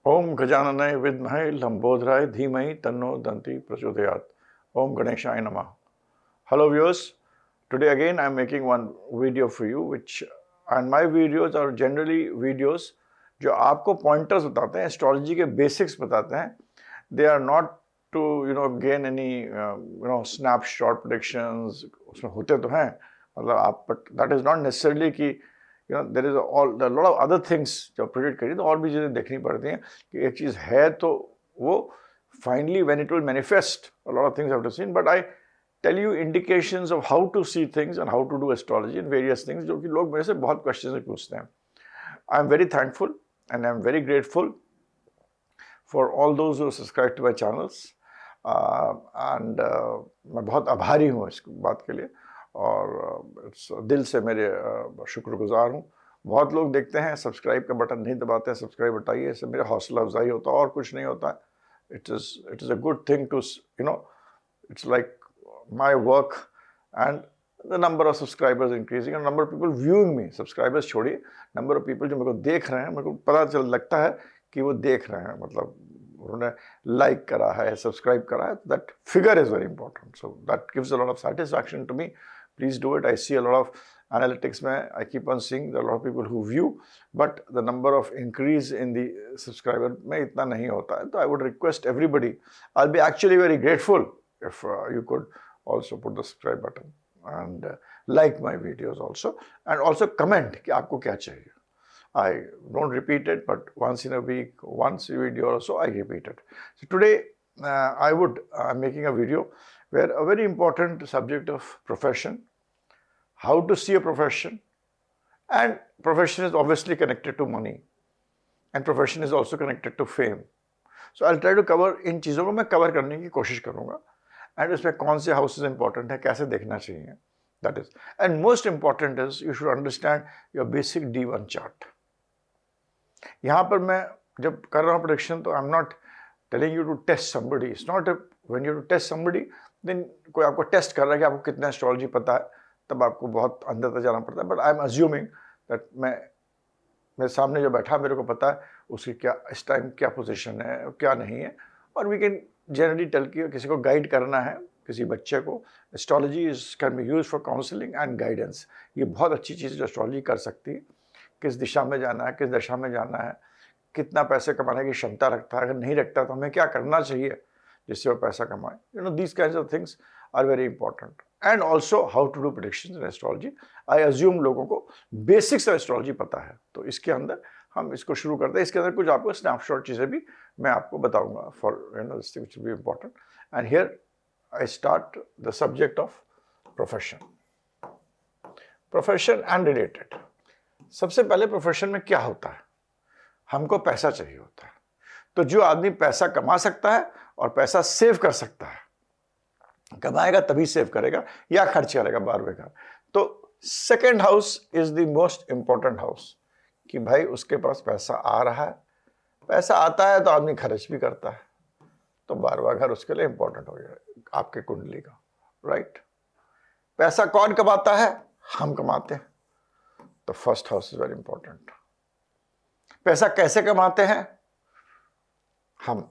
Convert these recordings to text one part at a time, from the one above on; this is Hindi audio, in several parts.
ओम गजाननाय विद्महे लंबोदराय धीमहि तन्नो दंति प्रचोदयात्. Om Ganeshaya Namah. Hello viewers, today again I am making one video for you and my videos are generally videos जो आपको pointers बताते हैं, astrology के basics बताते हैं. They are not to gain any snapshot predictions. उसमें होते तो हैं मतलब आप, but that is not necessarily कि there is a lot of other things जो predict करिए तो और भी चीज़ें देखनी पड़ती हैं कि एक चीज़ है तो वो finally when it will manifest a lot of things have to see, but I tell you indications of how to see things and how to do astrology and various things जो कि लोग मेरे से बहुत questions पूछते हैं. I am very thankful and I am very grateful for all those who subscribe to my channels and मैं बहुत आभारी हूँ इस बात के लिए और दिल से मेरे शुक्रगुजार हूँ. बहुत लोग देखते हैं सब्सक्राइब का बटन नहीं दबाते हैं. सब्सक्राइब बताइए, इससे मेरा हौसला अफजाई होता है और कुछ नहीं होता है. It is a good thing to it's like my work and the number of subscribers increasing and number of people viewing me. Subscribers छोड़िए, number of people जो मेरे को देख रहे हैं, मेरे को पता लगता है कि वो देख रहे हैं, मतलब उन्होंने like करा है, subscribe करा है. That figure is very important, so that gives a lot of satisfaction to me. Please do it. I see a lot of analytics में, I keep on seeing there are a lot of people who view, but the number of increase in the subscriber में इतना नहीं होता है. तो I would request everybody, I'll be actually very grateful if you could also put the subscribe button and like my videos also, and also comment कि आपको क्या चाहिए. I don't repeat it, but once in a week, once a video or so, I repeat it. So today I'm making a video where a very important subject of profession, how to see a profession, and profession is obviously connected to money and profession is also connected to fame. So I'll try to cover इन चीज़ों को मैं cover करने की कोशिश करूँगा and इसमें कौन से houses important है, कैसे देखना चाहिए, that is. And most important is you should understand your basic D1 chart. यहाँ पर मैं जब कर रहा हूँ prediction तो I'm not telling you to test somebody. It's not when you test somebody then कोई आपको टेस्ट कर रहा है कि आपको कितना एस्ट्रोलॉजी पता है, तब आपको बहुत अंदर तक जाना पड़ता है. But I am assuming that मेरे सामने जो बैठा मेरे को पता है उसकी क्या इस टाइम क्या पोजीशन है क्या नहीं है, और वी कैन जनरली टेल कि किसी को गाइड करना है किसी बच्चे को. Astrology can be use for counselling and guidance. ये बहुत अच्छी चीज़ जो एस्ट्रोलॉजी कर सकती है. किस दिशा में जाना है, किस दशा में जाना है, कितना पैसे कमाने की क्षमता रखता है, अगर नहीं रखता तो हमें क्या करना चाहिए जिससे वो पैसा कमाए. these kinds of things are very important. And also how to do predictions in astrology. I assume लोगों को basics of astrology पता है, तो इसके अंदर हम इसको शुरू करते हैं. इसके अंदर कुछ आपको snapshot चीज़ें भी मैं आपको बताऊंगा for this thing which will be important. And here I start the subject of profession. Profession and related. सबसे पहले profession में क्या होता है? हमको पैसा चाहिए होता है. तो जो आदमी पैसा कमा सकता है और पैसा सेव कर सकता है, कमाएगा तभी सेव करेगा या खर्च करेगा बार बार. तो second house is the most important house कि भाई उसके पास पैसा आ रहा है, पैसा आता है तो आदमी खर्च भी करता है, तो बारहवां घर उसके लिए इंपॉर्टेंट हो गया आपके कुंडली का. राइट. पैसा कौन कमाता है? हम कमाते हैं. तो first house is very important. पैसा कैसे कमाते हैं? हम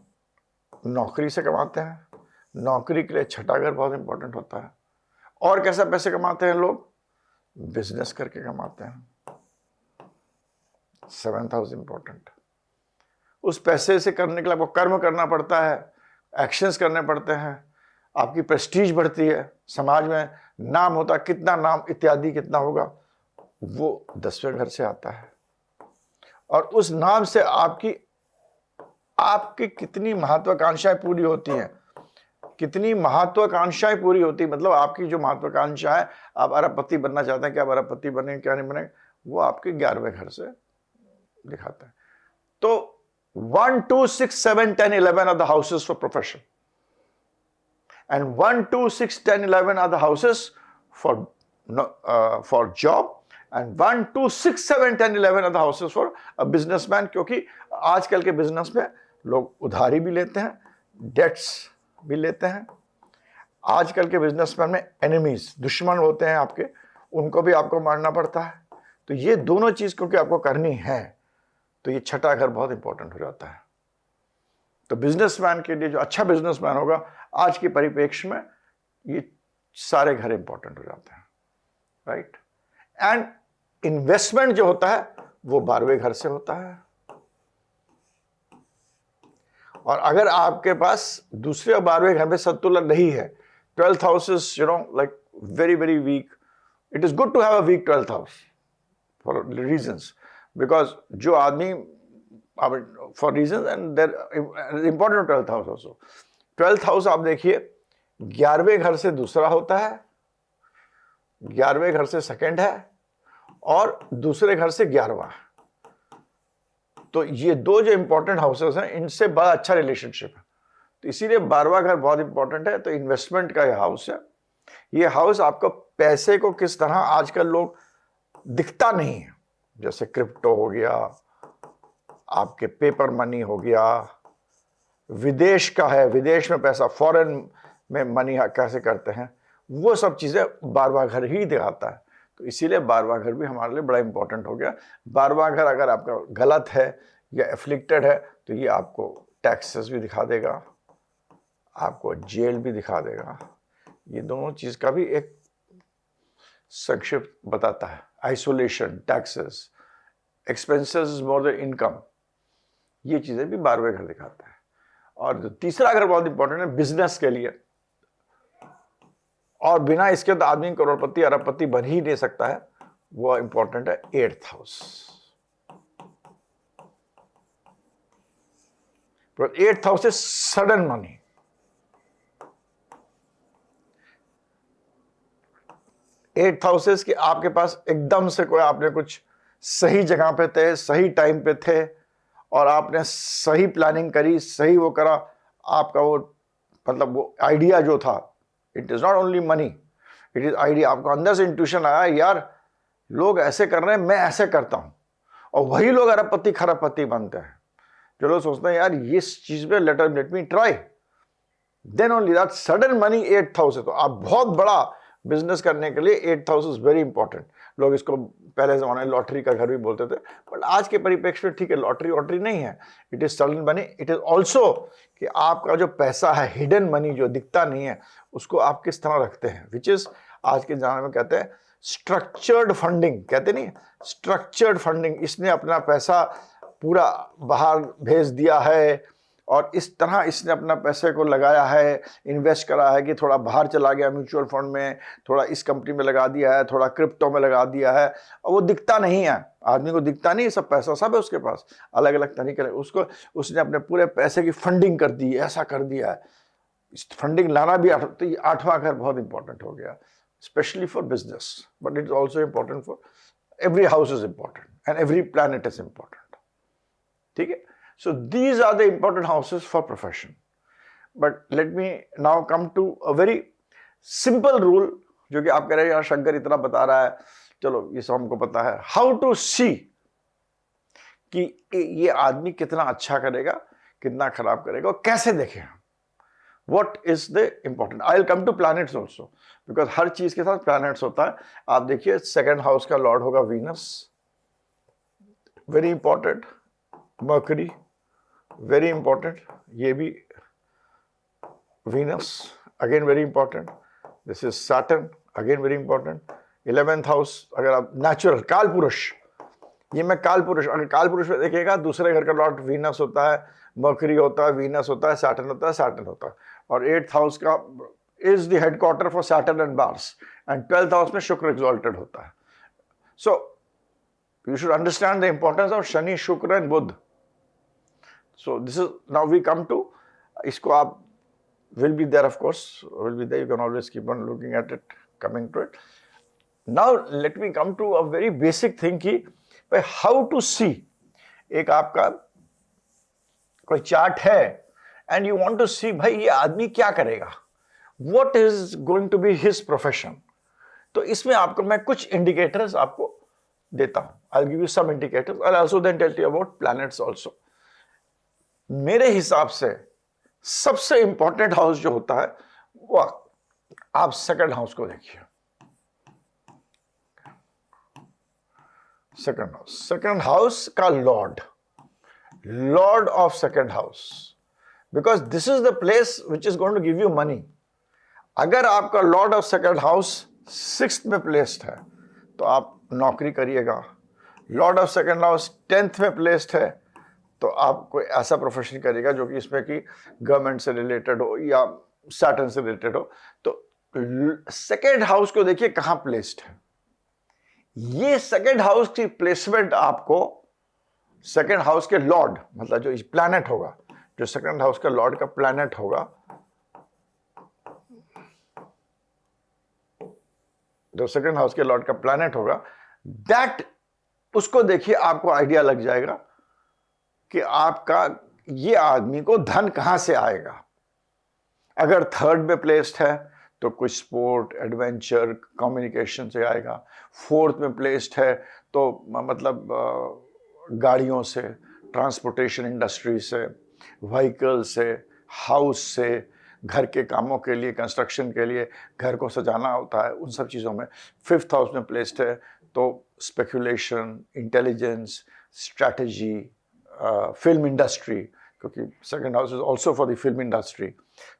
नौकरी से कमाते हैं. नौकरी के लिए छठा घर बहुत इंपॉर्टेंट होता है. और कैसे पैसे कमाते हैं लोग? बिजनेस करके कमाते हैं. Seventh house important. उस पैसे से करने के लिए आपको कर्म करना पड़ता है, एक्शंस करने पड़ते हैं, आपकी प्रेस्टीज बढ़ती है, समाज में नाम होता है, कितना नाम इत्यादि कितना होगा, वो 10वें घर से आता है. और उस नाम से आपकी कितनी महत्वाकांक्षाएं पूरी होती हैं, कितनी महत्वाकांक्षाएं पूरी होती है, मतलब आपकी जो महत्वाकांक्षा है, आप अरबपति बनना चाहते हैं, क्या आप अरबपति बने क्या नहीं बने, वो आपके 11वें घर से दिखाता है. तो 1, 2, 6, 7, 10, 11 are the houses for profession, and 1, 2, 6, 10, 11 are the houses for job, and 1, 2, 6, 7, 10, 11 are the houses for a businessman. क्योंकि आजकल के बिजनेस में लोग उधारी भी लेते हैं, डेट्स भी लेते हैं. आजकल के बिजनेसमैन में एनिमीज, दुश्मन होते हैं आपके, उनको भी आपको मारना पड़ता है. तो ये दोनों चीज क्योंकि आपको करनी है, तो ये छठा घर बहुत इंपॉर्टेंट हो जाता है. तो बिजनेसमैन के लिए, जो अच्छा बिजनेसमैन होगा, आज के परिप्रेक्ष्य में ये सारे घर इंपॉर्टेंट हो जाते हैं, राइट। एंड इन्वेस्टमेंट जो होता है वो 12वें घर से होता है। और अगर आपके पास दूसरे और 12वें घर में संतुलन नहीं है, 12th house is like very very weak. It is good to have a weak 12th house for reasons, because जो आदमी for reasons and there important 12th house also. 12th house आप देखिए 11वें घर से दूसरा होता है, 11वें घर से सेकंड है, और दूसरे घर से 11वां। तो ये दो जो इंपॉर्टेंट हाउसेस हैं, इनसे बड़ा अच्छा रिलेशनशिप है। तो इसीलिए 12वां घर बहुत इंपॉर्टेंट है। तो इन्वेस्टमेंट का ये हाउस है। ये हाउस आपको पैसे को किस तरह, आजकल लोग दिखता नहीं है, जैसे क्रिप्टो हो गया, आपके पेपर मनी हो गया, विदेश का है, विदेश में पैसा, फॉरेन में मनी कैसे करते हैं, वो सब चीजें 12वां घर ही दिखाता है। तो इसीलिए 12वां घर भी हमारे लिए बड़ा इंपॉर्टेंट हो गया। 12वां घर अगर आपका गलत है या एफ्लिक्टेड है तो ये आपको टैक्सेस भी दिखा देगा, आपको जेल भी दिखा देगा। ये दोनों चीज का भी एक संक्षिप्त बताता है। Isolation, taxes, expenses more than income, ये चीजें भी 12वें घर दिखाता है। और जो तीसरा घर बहुत इंपॉर्टेंट है बिजनेस के लिए, और बिना इसके तो आदमी करोड़पति अरबपति बन ही नहीं सकता है, वो इंपॉर्टेंट है 8th house. 8th house is sudden money. 8th house is कि आपके पास एकदम से कोई, आपने कुछ सही जगह पे थे, सही टाइम पे थे, और आपने सही प्लानिंग करी, सही वो करा, आपका वो मतलब वो आइडिया जो था, it is not only money, it is idea. आपको अंदर से इंट्यूशन आया, यार लोग ऐसे कर रहे हैं, मैं ऐसे करता हूं, और वही लोग अरबपति खरबपति बनते हैं। जो लोग सोचते हैं यार ये चीज पे let me try, then only that sudden money 8th house है। तो आप बहुत बड़ा बिजनेस करने के लिए 8th house is very important. लोग इसको पहले जमाने में लॉटरी का घर भी बोलते थे, बट आज के परिप्रेक्ष्य में ठीक है, लॉटरी वॉटरी नहीं है, it is sudden money. It is also कि आपका जो पैसा है, हिडन मनी जो दिखता नहीं है, उसको आप किस तरह रखते हैं, विच इज आज के जमाने में कहते हैं स्ट्रक्चर्ड फंडिंग, कहते नहीं, स्ट्रक्चर्ड फंडिंग। इसने अपना पैसा पूरा बाहर भेज दिया है, और इस तरह इसने अपना पैसे को लगाया है, इन्वेस्ट करा है कि थोड़ा बाहर चला गया म्यूचुअल फंड में, थोड़ा इस कंपनी में लगा दिया है, थोड़ा क्रिप्टो में लगा दिया है, और वो दिखता नहीं है, आदमी को दिखता नहीं, सब पैसा सब है उसके पास, अलग अलग तरीके से उसको, उसने अपने पूरे पैसे की फंडिंग कर दी, ऐसा कर दिया है। फंडिंग लाना भी, तो ये 8वां घर बहुत इंपॉर्टेंट हो गया, specially for business, but it is also important for every house is important and every planet is important, ठीक है। So these are the important houses for profession. But let me now come to a very simple rule, जो कि आप कह रहे हैं यार शंकर इतना बता रहा है, चलो ये सब हमको पता है। How to see कि ये आदमी कितना अच्छा करेगा, कितना खराब करेगा, और कैसे देखें, what is the important. I'll come to planets also, because हर चीज के साथ planets होता है। आप देखिए 2nd हाउस का लॉर्ड होगा Venus, very important. Mercury very important, ये भी Venus again very important. This is Saturn again very important. 11th house, अगर आप नेचुरल काल पुरुष, ये मैं काल पुरुष, अगर काल पुरुष में देखिएगा दूसरे घर का लॉर्ड वीनस होता है, मर्करी होता है, वीनस होता है, सैटर्न होता है, सैटर्न होता है। और 8th हाउस का is the headquarter for Saturn and Mars, and 12th house में शुक्र एक्सॉल्टेड होता है। So you should understand the importance of Shani, Shukra and Budh. So this is, now we come to, इसको आप will be there, of course, will be there, you can always keep on looking at it, coming to it. Now let me come to a very basic thing कि भाई how to see, एक आपका कोई चार्ट है and you want to see भाई ये आदमी क्या करेगा, what is going to be his profession. तो इसमें आपको मैं कुछ indicators आपको देता हूँ, I'll give you some indicators, I'll also then tell you about planets also. मेरे हिसाब से सबसे इंपॉर्टेंट हाउस जो होता है वो आप 2nd हाउस को देखिए। 2nd हाउस का lord of 2nd house, because this is the place which is going to give you money. अगर आपका Lord of second house 6th में प्लेस्ड है तो आप नौकरी करिएगा। Lord of second house 10th में प्लेस्ड है तो आप कोई ऐसा प्रोफेशन करिएगा जो कि इसमें कि गवर्नमेंट से रिलेटेड हो या सैटर्न से रिलेटेड हो। तो सेकंड हाउस को देखिए कहां प्लेस्ड है। ये सेकंड हाउस की प्लेसमेंट आपको सेकंड हाउस के लॉर्ड, मतलब जो प्लैनेट होगा, जो सेकंड हाउस का लॉर्ड का प्लैनेट होगा, जो सेकंड हाउस के लॉर्ड का प्लैनेट होगा, दैट उसको देखिए आपको आइडिया लग जाएगा कि आपका ये आदमी को धन कहां से आएगा। अगर 3rd में प्लेस्ड है तो कुछ स्पोर्ट, एडवेंचर, कम्युनिकेशन से आएगा। 4th में प्लेस्ड है तो मतलब गाड़ियों से, ट्रांसपोर्टेशन इंडस्ट्री से, व्हीकल से, हाउस से, घर के कामों के लिए, कंस्ट्रक्शन के लिए, घर को सजाना होता है, उन सब चीज़ों में। 5th हाउस में प्लेस्ड है तो speculation, intelligence, strategy, film industry, क्योंकि second house is also for the film industry.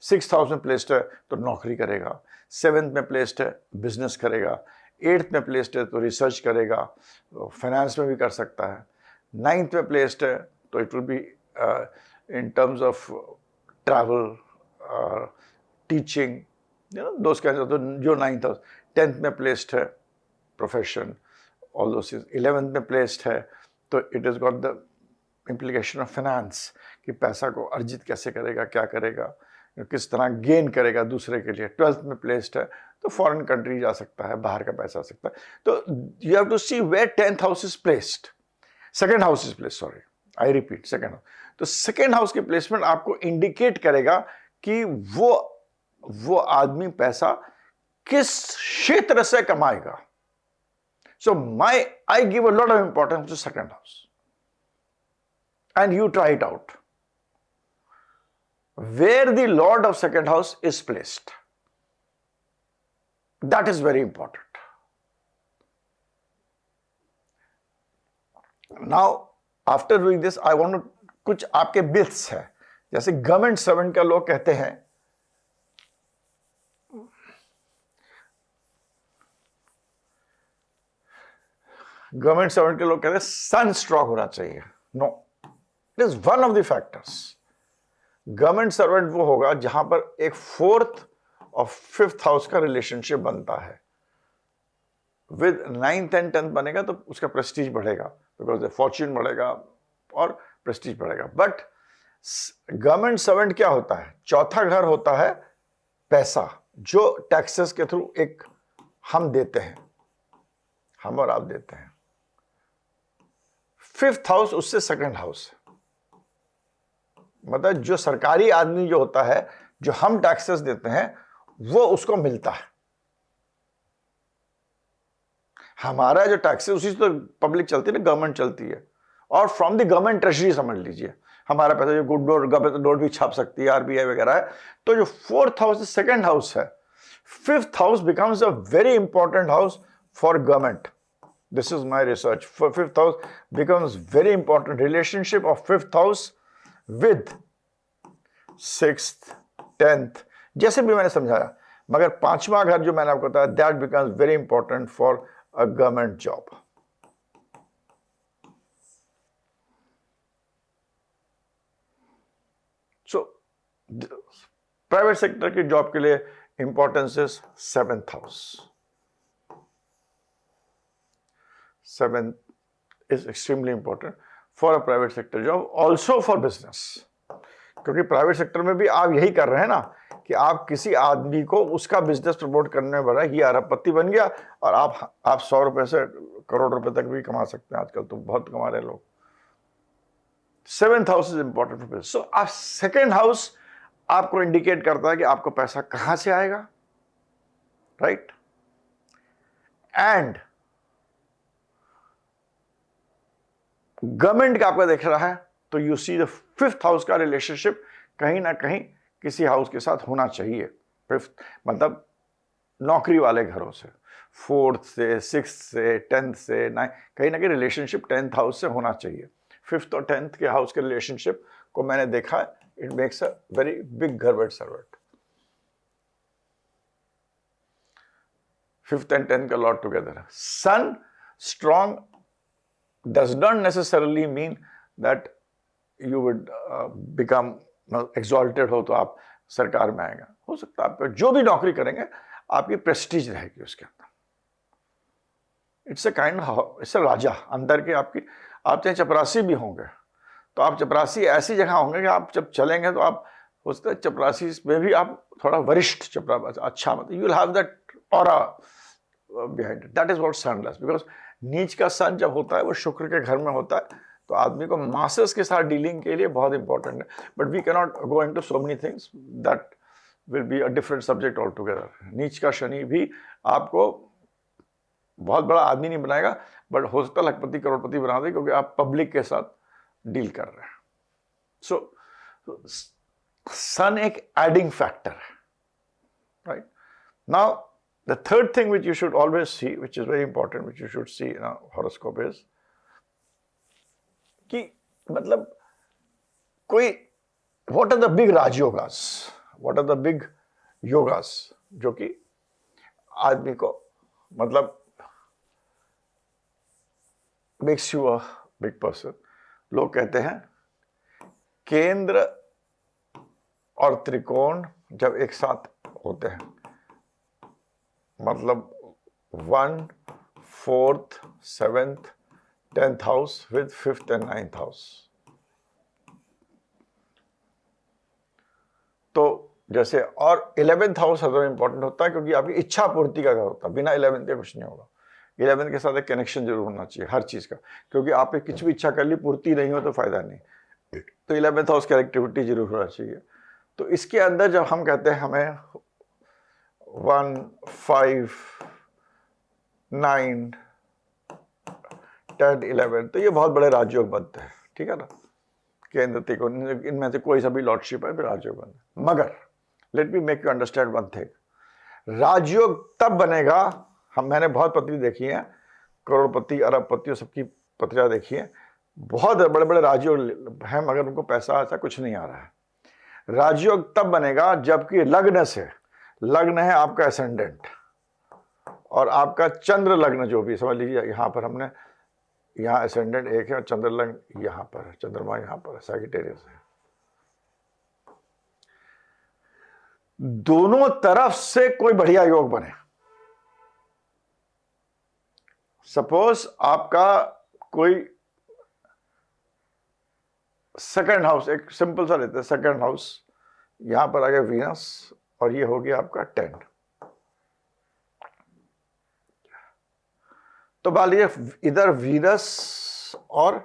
6th house में प्लेस्ड है तो नौकरी करेगा। 7th में प्लेस्ड है बिजनेस करेगा। 8th में प्लेस्ड है तो रिसर्च करेगा, फाइनेंस में भी कर सकता है। 9th में प्लेस्ड है तो it will be in terms of travel, teaching, दोस्त कह सकते हो जो 9th हाउस। 10th में प्लेस्ड है प्रोफेशन, ऑल दोस। 11th में प्लेस्ड है तो it is got the implication of finance, कि पैसा को अर्जित कैसे करेगा, क्या करेगा, किस तरह गेन करेगा दूसरे के लिए। 12th में प्लेस्ड है तो फॉरेन कंट्री जा सकता है, बाहर का पैसा आ सकता है। तो you have to see where 10th house is placed, second house is placed, sorry I repeat, second house. तो सेकंड हाउस की प्लेसमेंट आपको इंडिकेट करेगा कि वो आदमी पैसा किस क्षेत्र से कमाएगा। So I give a lot of importance to second house and you try it out where the lord of second house is placed. That is very important. Now after doing this I want to कुछ आपके myths है, जैसे गवर्नमेंट सर्वेंट का लोग कहते हैं सन स्ट्रांग होना चाहिए। No, it is one of the factors. Government servant वो होगा जहां पर एक 4th और 5th हाउस का रिलेशनशिप बनता है। विद 9th एंड 10th बनेगा तो उसका प्रेस्टीज बढ़ेगा, बिकॉज फॉर्च्यून बढ़ेगा और प्रेस्टीज बढ़ेगा। बट गवर्नमेंट सर्वेंट क्या होता है? चौथा घर होता है पैसा, जो टैक्सेस के थ्रू एक हम देते हैं, हम और आप देते हैं। 5th हाउस उससे सेकंड हाउस है, मतलब जो सरकारी आदमी जो होता है, जो हम टैक्सेस देते हैं, वो उसको मिलता है। हमारा जो टैक्सेस उसी से तो पब्लिक चलती है ना, गवर्नमेंट चलती है। और फ्रॉम द गवर्नमेंट ट्रेजरी समझ लीजिए, हमारा पैसा जो गुड नोट भी छाप सकती है, आरबीआई वगैरह है। तो जो 4th हाउस सेकंड हाउस है, 5th house becomes a very important house for government. This is my research. For 5th house becomes very important. Relationship of 5th house with 6th, 10th, जैसे भी मैंने समझाया, मगर 5वां घर जो मैंने आपको बताया, that becomes very important for a government job. So, private sector की जॉब के लिए importance is 7th house. 7th is extremely important for a private sector job, also for business. क्योंकि प्राइवेट सेक्टर में भी आप यही कर रहे हैं ना, कि आप किसी आदमी को उसका बिजनेस प्रमोट करने में बढ़ा, ये अरबपति बन गया और आप 100 रुपए से करोड़ रुपए तक भी कमा सकते हैं। आजकल तो बहुत कमा रहे हैं लोग। 7th house is important for business. So second house आपको इंडिकेट करता है कि आपको पैसा कहां से आएगा, राइट? एंड गवर्नमेंट का आपका देख रहा है तो you see the 5th house का रिलेशनशिप कहीं ना कहीं किसी हाउस के साथ होना चाहिए। 5th मतलब नौकरी वाले घरों से, 4th से, 6th से, 10th से, 9th, कहीं ना कहीं रिलेशनशिप 10th हाउस से होना चाहिए। 5th और 10th के हाउस के रिलेशनशिप को मैंने देखा है, It makes a very big Harvard servant. 5th and 10th ka lord together. Sun strong does not necessarily mean that you would become exalted हो तो आप सरकार में आएगा. हो सकता है आप जो भी नौकरी करेंगे आपकी प्रेस्टीज रहेगी उसके अंदर. It's a kind it's a राजा अंदर के आपकी. आप चाहे चपरासी भी होंगे तो आप चपरासी ऐसी जगह होंगे कि आप जब चलेंगे तो आप हो सकता है चपरासी में भी आप थोड़ा वरिष्ठ चपरासी अच्छा मतलब you will have that aura behind it. That is what sun does. Because नीच का सन जब होता है वो शुक्र के घर में होता है तो आदमी को मासेस के साथ डीलिंग के लिए बहुत इंपॉर्टेंट है. But we can not go into so many things. That will be a different subject all together. नीच का शनि भी आपको बहुत बड़ा आदमी नहीं बनाएगा बट हो सकता है लखपति करोड़पति बना दे क्योंकि आप पब्लिक के साथ डील कर रहे हैं. सो सन एक एडिंग फैक्टर है. Right now the third thing which you should always see which is very important which you should see in a horoscope is कि मतलब कोई what are the big rajyogas, what are the big yogas जो कि आदमी को मतलब makes you a big person. लोग कहते हैं केंद्र और त्रिकोण जब एक साथ होते हैं मतलब 1, 4th, 7th, 10th house with 5th and 9th house. तो जैसे और 11th हाउस ज्यादा इंपॉर्टेंट होता है क्योंकि आपकी इच्छा पूर्ति का घर होता है. बिना 11th के कुछ नहीं होगा. 11th के साथ एक कनेक्शन जरूर होना चाहिए हर चीज का क्योंकि आपने कुछ भी इच्छा कर ली पूर्ति नहीं हो तो फायदा नहीं. तो 11th हाउस की एक्टिविटी जरूर होना चाहिए. तो इसके अंदर जब हम कहते हैं हमें 1, 5, 9, 10, 11 तो ये बहुत बड़े राजयोग बनते हैं. ठीक है ना. केंद्र त्रिकोण इनमें से कोई सा भी लॉर्डशिप है फिर राजयोग बनते हैं. मगर let me make you understand one thing. राजयोग तब बनेगा मैंने बहुत पत्री देखी है करोड़पति अरबपति सबकी पत्रियां देखी है. बहुत बड़े बड़े राजयोग हैं मगर उनको पैसा ऐसा कुछ नहीं आ रहा है. राजयोग तब बनेगा जबकि लग्न है आपका एसेंडेंट और आपका चंद्र लग्न जो भी समझ लीजिए यहां पर हमने यहाँ एसेंडेंट एक है और चंद्र लग्न यहां पर है. चंद्रमा यहां पर है सैजिटेरियस है. दोनों तरफ से कोई बढ़िया योग बने. सपोज आपका कोई सेकंड हाउस एक सिंपल सा लेते हैं. सेकंड हाउस यहां पर आ गया वीनस और ये हो गया आपका 10. तो मान लीजिए इधर वीनस और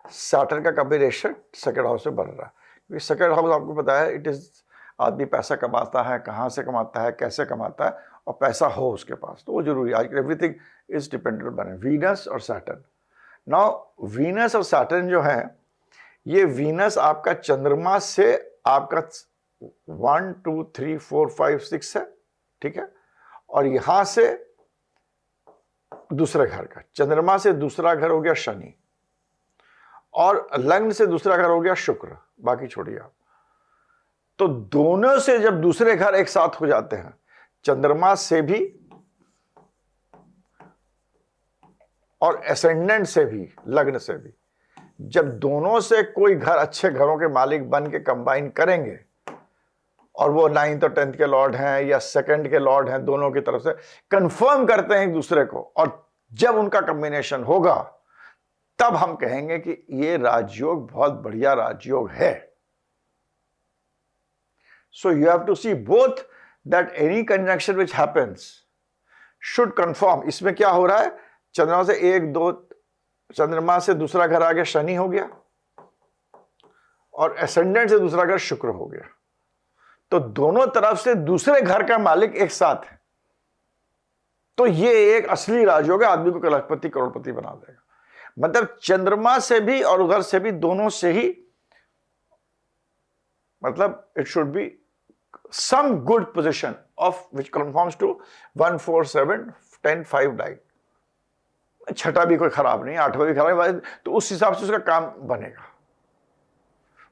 सैटर्न का कॉम्बिनेशन सेकंड हाउस में बन रहा है क्योंकि सेकंड हाउस आपको पता है इट इज आदमी पैसा कमाता है कहां से कमाता है कैसे कमाता है और पैसा हो उसके पास तो वो जरूरी है. एवरीथिंग इज डिपेंडेंट बने वीनस और सैटर्न. नाउ वीनस और सैटर्न जो है ये वीनस आपका चंद्रमा से आपका 1, 2, 3, 4, 5, 6 है. ठीक है. और यहां से दूसरे घर का चंद्रमा से दूसरा घर हो गया शनि और लग्न से दूसरा घर हो गया शुक्र. बाकी छोड़िए आप. तो दोनों से जब दूसरे घर एक साथ हो जाते हैं चंद्रमा से भी और एसेंडेंट से भी लग्न से भी जब दोनों से कोई घर अच्छे घरों के मालिक बन के कंबाइन करेंगे और वो 9th और 10th के लॉर्ड हैं या 2nd के लॉर्ड हैं दोनों की तरफ से कंफर्म करते हैं एक दूसरे को और जब उनका कॉम्बिनेशन होगा तब हम कहेंगे कि ये राजयोग बहुत बढ़िया राजयोग है. So you have to see both that any conjunction which happens should confirm. इसमें क्या हो रहा है चंद्रमा से 1, 2 चंद्रमा से दूसरा घर आ गया शनि हो गया और एसेंडेंट से दूसरा घर शुक्र हो गया. तो दोनों तरफ से दूसरे घर का मालिक एक साथ है. तो ये एक असली राजयोग है. आदमी को लखपति करोड़पति बना देगा. मतलब चंद्रमा से भी और उधर से भी दोनों से ही मतलब it should be some good position of which conforms to 1, 4, 7, 10, 5, 9. छठा भी कोई खराब नहीं 8वां भी खराब नहीं तो उस हिसाब से उसका काम बनेगा.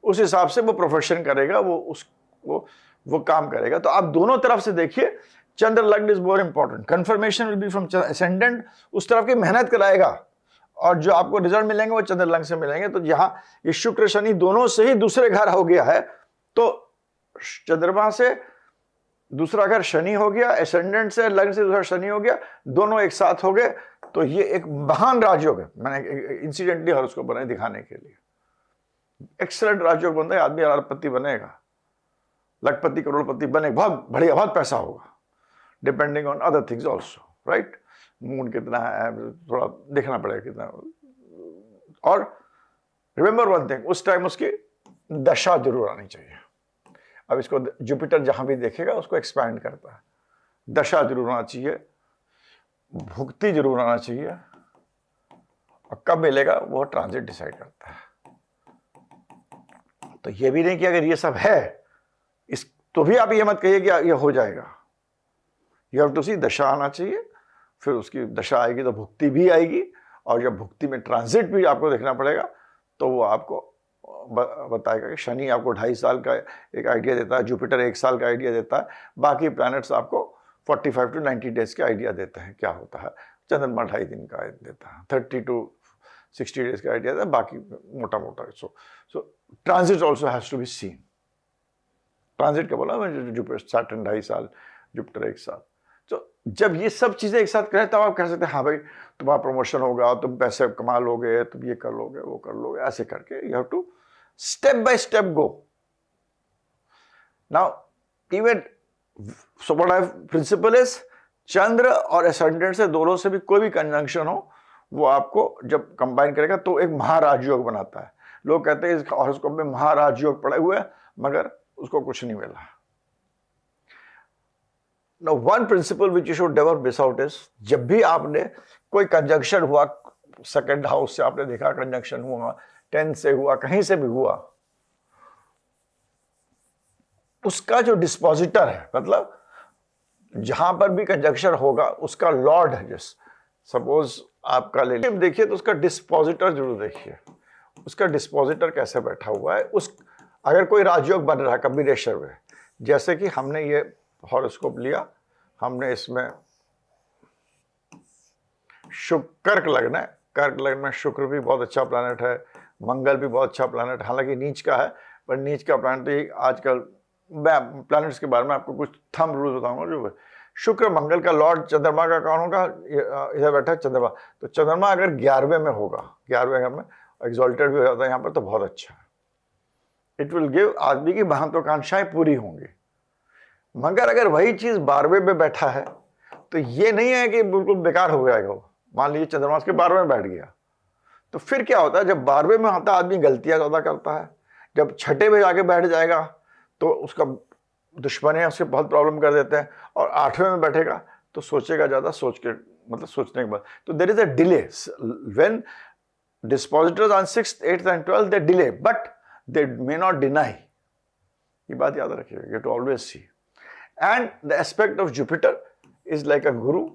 उस हिसाब से वो प्रोफेशन करेगा, वो काम करेगा। तो आप दोनों तरफ से देखिए, चंद्र लग्न is more important, confirmation will be from ascendant, उस तरफ की मेहनत कराएगा और जो आपको रिजल्ट मिलेंगे वो चंद्र लग्न से मिलेंगे। तो यहां ये शुक्र शनि दोनों से ही दूसरे घर हो गया है, तो चंद्रमा से दूसरा घर शनि हो गया, एसेंडेंट से लग्न से दूसरा शनि हो गया, दोनों एक साथ हो गए, तो ये एक महान राजयोग है। मैंने इंसिडेंटली हॉरोस्कोप बनाए दिखाने के लिए, एक्सलेंट राजयोग बनता है, आदमी अरबपति बनेगा, लखपति करोड़पति बनेगा, बहुत बढ़िया, बहुत पैसा होगा, depending on other things also, right. Moon कितना है थोड़ा देखना पड़ेगा कितना। और रिमेंबर वन थिंग, उस टाइम उसकी दशा जरूर आनी चाहिए। अब इसको जुपिटर जहां भी देखेगा उसको एक्सपैंड करता है, दशा जरूर आना चाहिए, भुक्ति जरूर आना चाहिए, और कब मिलेगा वो ट्रांजिट डिसाइड करता है। तो ये भी नहीं कि अगर ये सब है इस तो भी आप ये मत कहिए कि ये हो जाएगा। यू हैव टू सी, दशा आना चाहिए, फिर उसकी दशा आएगी तो भुक्ति भी आएगी, और जब भुक्ति में ट्रांजिट भी आपको देखना पड़ेगा, तो वो आपको बताएगा कि शनि आपको 2.5 साल का एक आइडिया देता है, जुपिटर 1 साल का आइडिया देता है, बाकी प्लैनेट्स आपको 45 to 90 डेज के आइडिया देते हैं क्या होता है। चंद्रमा 2.5 दिन का देता है, 30 to 60 डेज का आइडिया देता है, बाकी मोटा मोटा। So transit also has to be seen. Transit क्या बोला मैं, जुपिटर सैटर्न 2.5 साल, जुपिटर 1 साल। तो जब ये सब चीजें एक साथ करें तब आप कह सकते हैं हाँ भाई तुम्हारा प्रमोशन होगा, तुम पैसे कमा लोगे, तुम ये कर लोगे, वो कर लोगे, ऐसे करके you have to step by step go. Now, even so what I principle is, चंद्र और एसेंडेंट से दोनों से भी कोई भी कंजंक्शन हो, वो आपको जब कंबाइन करेगा तो एक महाराज योग बनाता है। लोग कहते हैं इस हॉरोस्कोप में महाराज योग पड़े हुए हैं, मगर उसको कुछ नहीं मिला। Now, one principle which you should never miss out is, जब भी आपने कोई कंजंक्शन हुआ, सेकंड हाउस से आपने देखा कंजंक्शन हुआ, 10 से हुआ, कहीं से भी हुआ, उसका जो डिस्पोजिटर है, मतलब जहां पर भी कंजंक्शन होगा उसका लॉर्ड है, जिस सपोज आपका ले देखिए तो उसका डिस्पोजिटर जरूर देखिए, उसका डिस्पोजिटर कैसे बैठा हुआ है। उस अगर कोई राजयोग बन रहा है कॉम्बिनेशन में, जैसे कि हमने ये हॉरोस्कोप लिया, हमने इसमें कर्क लग्न है, कर्क लग्न में शुक्र भी बहुत अच्छा प्लैनेट है, मंगल भी बहुत अच्छा प्लैनेट, हालांकि नीच का है, पर नीच का प्लैनेट आजकल प्लैनेट्स के बारे में आपको कुछ थंब रूल बताऊंगा। जो शुक्र मंगल का लॉर्ड चंद्रमा का कौन होगा, इधर बैठा है चंद्रमा, तो चंद्रमा अगर 11वें में होगा, 11वें घर में एक्सॉल्टेड भी हो जाता है यहाँ पर, तो बहुत अच्छा है। इट विल गिव, आदमी की महत्वाकांक्षाएं पूरी होंगी। मगर अगर वही चीज 12वें में बैठा है तो ये नहीं है कि बिल्कुल बेकार हो जाएगा वो। मान लीजिए चंद्रमा उसके 12वें में बैठ गया, तो फिर क्या होता है, जब 12वें में होता है आदमी गलतियां ज्यादा करता है, जब 6ठे में जाके बैठ जाएगा तो उसका दुश्मन उसके बहुत प्रॉब्लम कर देते हैं, और 8वें में बैठेगा तो सोचेगा ज्यादा, सोच के मतलब सोचने के बाद, तो there is a delay when dispositors on 6th, 8th and 12th they delay, but they may not deny. ये बात याद रखिएगा, you to always see. And the aspect of Jupiter is like a guru,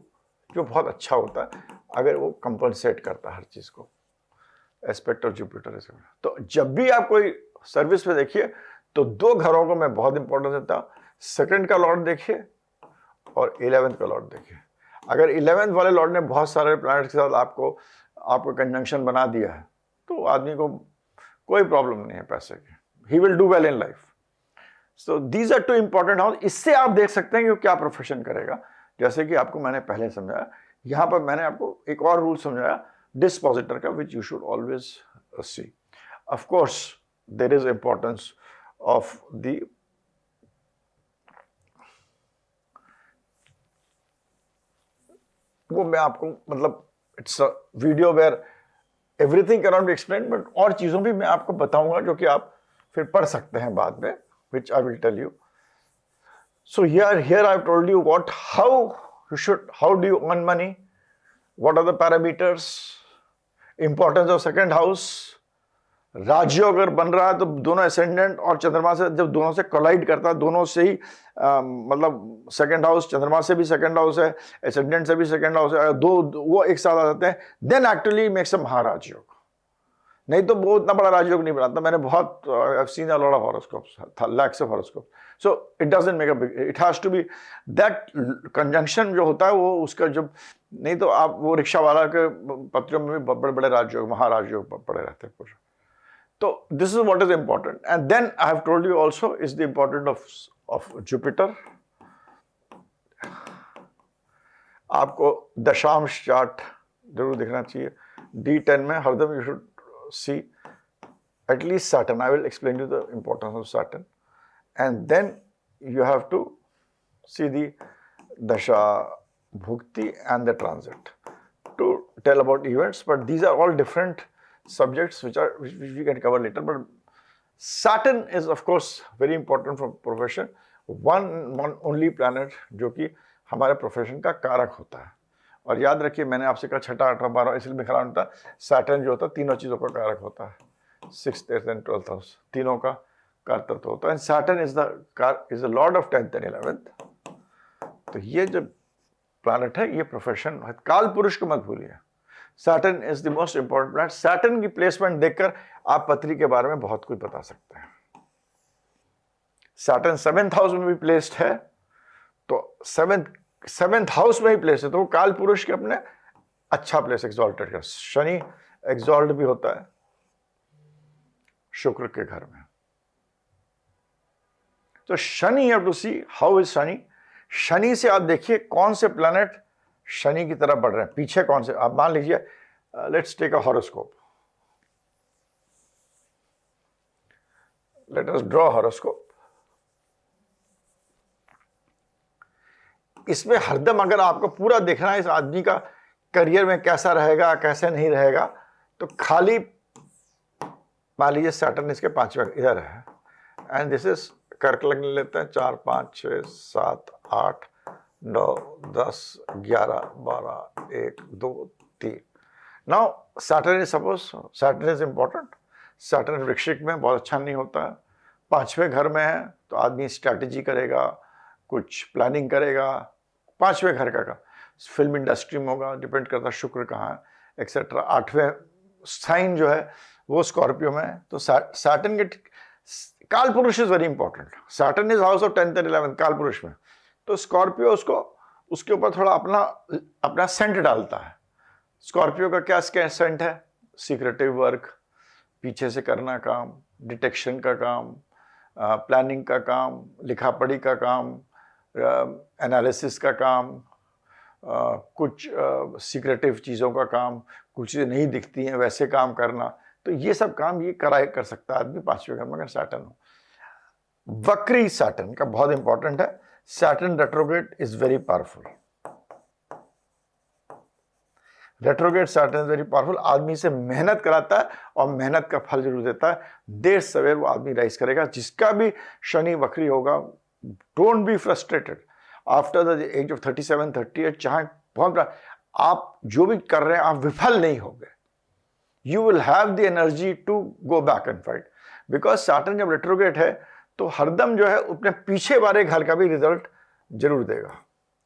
जो बहुत अच्छा होता है अगर वो कंपनसेट करता है हर चीज को। एस्पेक्ट ऑफ जुपिटर इज, तो जब भी आप कोई सर्विस पे देखिए तो 2 घरों को मैं बहुत इंपॉर्टेंस देता हूं, सेकंड का लॉर्ड देखिए और 11th का लॉर्ड देखिए। अगर 11th वाले लॉर्ड ने बहुत सारे प्लैनेट्स के साथ आपको कंजंक्शन बना दिया है, तो आदमी को कोई प्रॉब्लम नहीं है पैसे की, he will do well in life. So these are 2 important house. इससे आप देख सकते हैं कि वो क्या प्रोफेशन करेगा। जैसे कि आपको मैंने पहले समझाया, यहां पर मैंने आपको एक और रूल समझाया डिस्पोजिटर का, which you should always see. Of course there is importance of the वो मैं आपको मतलब it's a video where everything can not be explain, but और चीजों भी मैं आपको बताऊंगा जो कि आप फिर पढ़ सकते हैं बाद में, which I will tell you. So here I've told you how do you earn money, what are the parameters, importance of second house, राजयोग अगर बन रहा है तो दोनों एसेंडेंट और चंद्रमा से जब दोनों से कोलाइड करता है, दोनों से ही मतलब सेकंड हाउस, चंद्रमा से भी सेकंड हाउस है, एसेंडेंट से भी सेकंड हाउस है, दो वो एक साथ आ जाते हैं, देन एक्चुअली मेक्स अ महाराज योग। नहीं तो वो उतना बड़ा राजयोग नहीं बनाता। मैंने बहुत I've seen a lot of horoscopes, lakhs of horoscopes. So it doesn't make a big, it has to be that conjunction जो होता है वो उसका जब, नहीं तो आप वो रिक्शा वाला के पत्रियों में भी बड़े बड़े राजयोग, महाराजयोग पड़े रहते हैं कुछ। तो this is what is important. And then I have told you also is the importance of Jupiter. आपको दशांश चार्ट जरूर देखना चाहिए। D10 में हरदम you should see at least Saturn. I will explain you the importance of Saturn. And then you have to see the Dasha Bhukti and the transit to tell about events. But these are all different subjects which we can cover later. But Saturn is of course very important for profession. One only planet जो कि हमारे प्रोफेशन का कारक होता है। और याद रखिए मैंने आपसे कहा छठा आठवां 12 इसलिए में खड़ा होता है। सैटर्न जो होता है तीनों चीज़ों का कारक होता है, 6th 8th and 12th house तीनों का कारक तत्व होता है। Saturn is the Lord of 10th and 11th। तो ये जो प्लैनेट है ये प्रोफेशन है। काल पुरुष को मत भूलिए। Saturn is the most important planet. Saturn की प्लेसमेंट देखकर आप पत्री के बारे में बहुत कुछ बता सकते हैं। सैटर्न 7th हाउस में भी प्लेस्ड है, तो 7th हाउस में ही प्लेस है, तो वो काल पुरुष के अपने अच्छा प्लेस एक्सॉल्टेड का। शनि एक्सॉल्ट भी होता है शुक्र के घर में। तो Shani, you have to see how is Shani. Shani से आप देखिए कौन से प्लैनेट शनि की तरफ बढ़ रहे हैं, पीछे कौन से। आप मान लीजिए let's take a horoscope, let us draw horoscope. इसमें हरदम अगर आपको पूरा देखना है इस आदमी का करियर में कैसा रहेगा कैसे नहीं रहेगा, तो खाली मान लीजिए सैटर्न इसके 5वें इधर है एंड दिस इज कर्क लग्न लेते हैं 4 5 6 7 8 9 10 11 12 1 2 3। Now Saturn is suppose Saturn is important. Saturn वृश्चिक में बहुत अच्छा नहीं होता है। 5वें घर में है तो आदमी स्ट्रैटेजी करेगा, कुछ प्लानिंग करेगा। 5वें घर का फिल्म इंडस्ट्री में होगा, डिपेंड करता है शुक्र कहाँ है एक्सेट्रा। 8वें साइन जो है वो स्कॉर्पियो में है। तो सैटर्न के काल पुरुष is very important. Saturn is house of 10th and 11th काल पुरुष में। तो स्कॉर्पियो उसको उसके ऊपर थोड़ा अपना सेंट डालता है। स्कॉर्पियो का क्या सेंट है? सीक्रेटिव वर्क, पीछे से करना काम, डिटेक्शन का काम, प्लानिंग का काम, लिखा पढ़ी का काम, एनालिसिस का काम, कुछ सीक्रेटिव चीज़ों का काम, कुछ चीज़ें नहीं दिखती हैं वैसे काम करना। तो ये सब काम ये कर सकता है आदमी 5वें घर में अगर सैटर्न हो। वक्री सैटर्न का बहुत इंपॉर्टेंट है। Saturn retrograde is very powerful. Retrograde Saturn is very powerful. आदमी से मेहनत कराता है और मेहनत का फल जरूर देता है। देर सवेर वो आदमी राइज करेगा। जिसका भी शनि वक्री होगा, don't be frustrated after the age of 37 38। चाहे बहुत आप जो भी कर रहे हैं आप विफल नहीं होंगे। You will have the energy to go back and fight, because Saturn जब रेट्रोग्रेड है तो हरदम जो है अपने पीछे वाले घर का भी रिजल्ट जरूर देगा।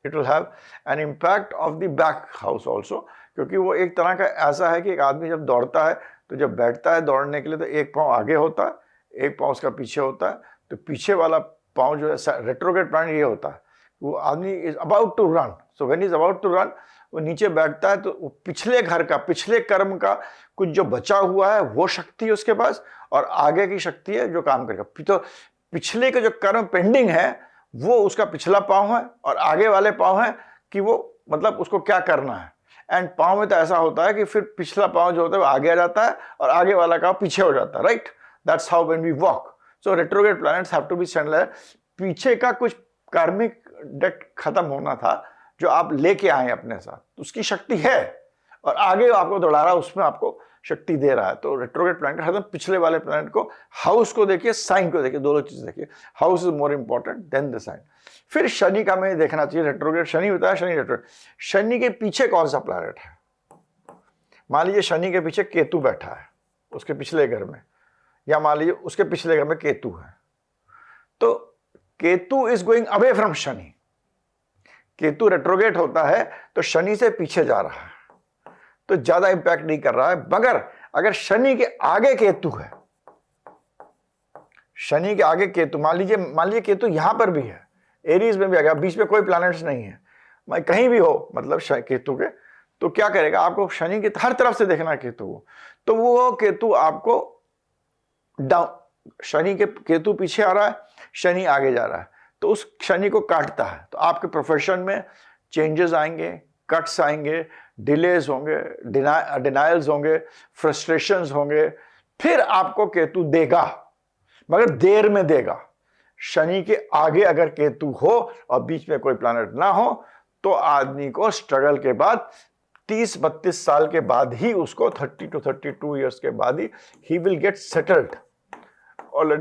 It will have an impact of the back house also, क्योंकि वो एक तरह का ऐसा है कि एक आदमी जब दौड़ता है तो जब बैठता है दौड़ने के लिए तो एक पाँव आगे होता है, एक पाँव उसका पीछे होता है। तो पीछे वाला पाँव जो है रेट्रोग्रेड प्लानेट ये होता है, वो आदमी is about to run. So when is about to run वो नीचे बैठता है तो वो पिछले घर का, पिछले कर्म का कुछ जो बचा हुआ है वो शक्ति है उसके पास, और आगे की शक्ति है जो काम करेगा। तो पिछले का जो कर्म पेंडिंग है वो उसका पिछला पाँव है, और आगे वाले पाँव है कि वो मतलब उसको क्या करना है। एंड पाँव में तो ऐसा होता है कि फिर पिछला पाँव जो होता है वो आगे आ जाता है और आगे वाला का पीछे हो जाता है। Right, that's how when we walk. So retrograde planets have to be send. पीछे का कुछ कार्मिक डेट खत्म होना था जो आप लेके आए अपने साथ, उसकी शक्ति है, और आगे आपको दौड़ा रहा है उसमें आपको शक्ति दे रहा है। तो रेट्रोग्रेड प्लैनेट हर पिछले वाले प्लैनेट को, हाउस को देखिए, साइन को देखिए, दोनों चीज देखिए। House is more important than the sign. फिर शनि का हमें देखना चाहिए। रेट्रोग्रेड शनि होता है, शनि रेट्रोग्रेड। शनि के पीछे कौन सा प्लैनेट है? मान लीजिए शनि के पीछे केतु बैठा है उसके पिछले घर में, या मान लीजिए उसके पिछले घर में केतु है। तो Ketu is going away from Shani. Ketu retrograde होता है तो शनि से पीछे जा रहा है, तो ज्यादा इंपैक्ट नहीं कर रहा है। मगर अगर शनि के आगे केतु है, शनि के आगे केतु, मान लीजिए केतु यहां पर भी है, एरीज में भी आ गया, बीच में कोई प्लैनेट्स नहीं है, कहीं भी हो मतलब केतु के, तो क्या करेगा, आपको शनि के हर तरफ से देखना है केतु को, तो वो केतु आपको डाउन, शनि के केतु पीछे आ रहा है, शनि आगे जा रहा है, तो उस शनि को काटता है, तो आपके प्रोफेशन में चेंजेस आएंगे, कट्स आएंगे, डिलेज होंगे, डिनायल्स होंगे, फ्रस्ट्रेशंस होंगे, फिर आपको केतु देगा, मगर देर में देगा। शनि के आगे अगर केतु हो और बीच में कोई प्लैनेट ना हो तो आदमी को स्ट्रगल के बाद 30-32 साल के बाद ही, उसको 30 to 32 ईयर्स के बाद ही विल गेट सेटल्ड और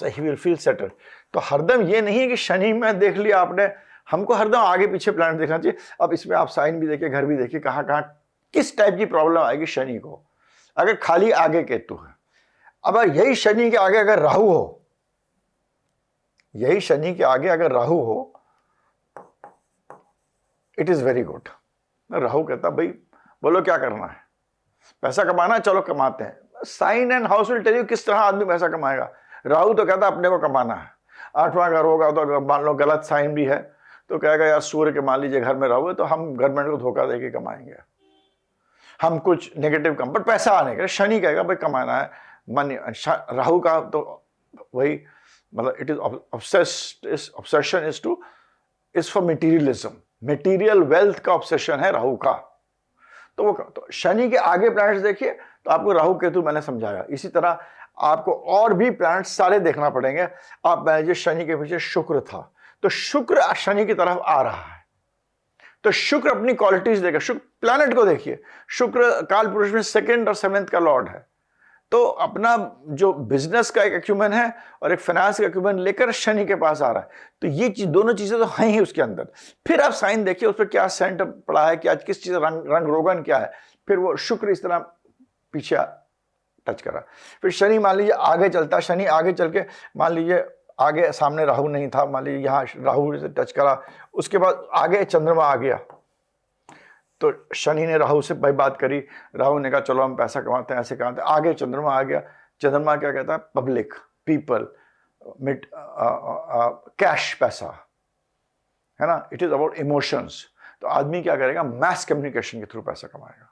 ही विल फील सेटल्ड। तो हरदम ये नहीं है कि शनि में देख लिया आपने, हमको हरदम आगे पीछे प्लैनेट देखना चाहिए। अब इसमें आप साइन भी देखिए, घर भी देखिए, कहाँ कहाँ किस टाइप की प्रॉब्लम आएगी शनि को, अगर खाली आगे केतु है। अब यही शनि के आगे अगर राहु हो, यही शनि के आगे अगर राहु हो, it is very good. Rahu कहता भाई बोलो क्या करना है, पैसा कमाना है, चलो कमाते हैं। Sign and house will tell you किस तरह आदमी पैसा कमाएगा। राहु तो कहता अपने को कमाना है। 8वां घर होगा तो अगर मान लो गलत साइन भी है तो कहेगा यार सूर्य के मान लीजिए घर में राहु है तो हम गवर्नमेंट को धोखा देके कमाएंगे, हम कुछ नेगेटिव कम, बट पैसा आने का। शनि कहेगा भाई कमाना है, मनी। राहु का तो वही मतलब it is obsession is for materialism, material wealth का ऑब्सेशन है राहु का। तो वो तो शनि के आगे प्लैनेट्स देखिए तो आपको राहु केतु मैंने समझाया। इसी तरह आपको और भी प्लैनेट्स सारे देखना पड़ेंगे। आप मान शनि के पीछे शुक्र था तो शुक्र शनि की तरफ आ रहा है तो शुक्र अपनी क्वालिटीज देगा। शुक्र प्लैनेट को देखिए, शुक्र काल पुरुष में 2nd और 7th का लॉर्ड है, तो अपना जो बिजनेस का एक एक्यूमेन है और एक फाइनेंस का एक्यूमेन लेकर शनि के पास आ रहा है। तो ये दोनों चीजें तो हैं ही उसके अंदर। फिर आप साइन देखिए उस पर क्या सेंट पड़ा है, क्या किस चीज रंग रोगन क्या है, फिर वो शुक्र इस तरह पीछे टच करा। फिर शनि मान लीजिए आगे चलता, शनि आगे चल के मान लीजिए आगे सामने राहु नहीं था, मान लीजिए यहाँ राहु से टच करा, उसके बाद आगे चंद्रमा आ गया तो शनि ने राहु से भाई बात करी, राहु ने कहा चलो हम पैसा कमाते हैं, ऐसे कमाते हैं। आगे चंद्रमा आ गया, चंद्रमा क्या कहता है, पब्लिक, पीपल, कैश, पैसा है ना, इट इज अबाउट इमोशंस। तो आदमी क्या करेगा, मैस कम्युनिकेशन के थ्रू पैसा कमाएगा।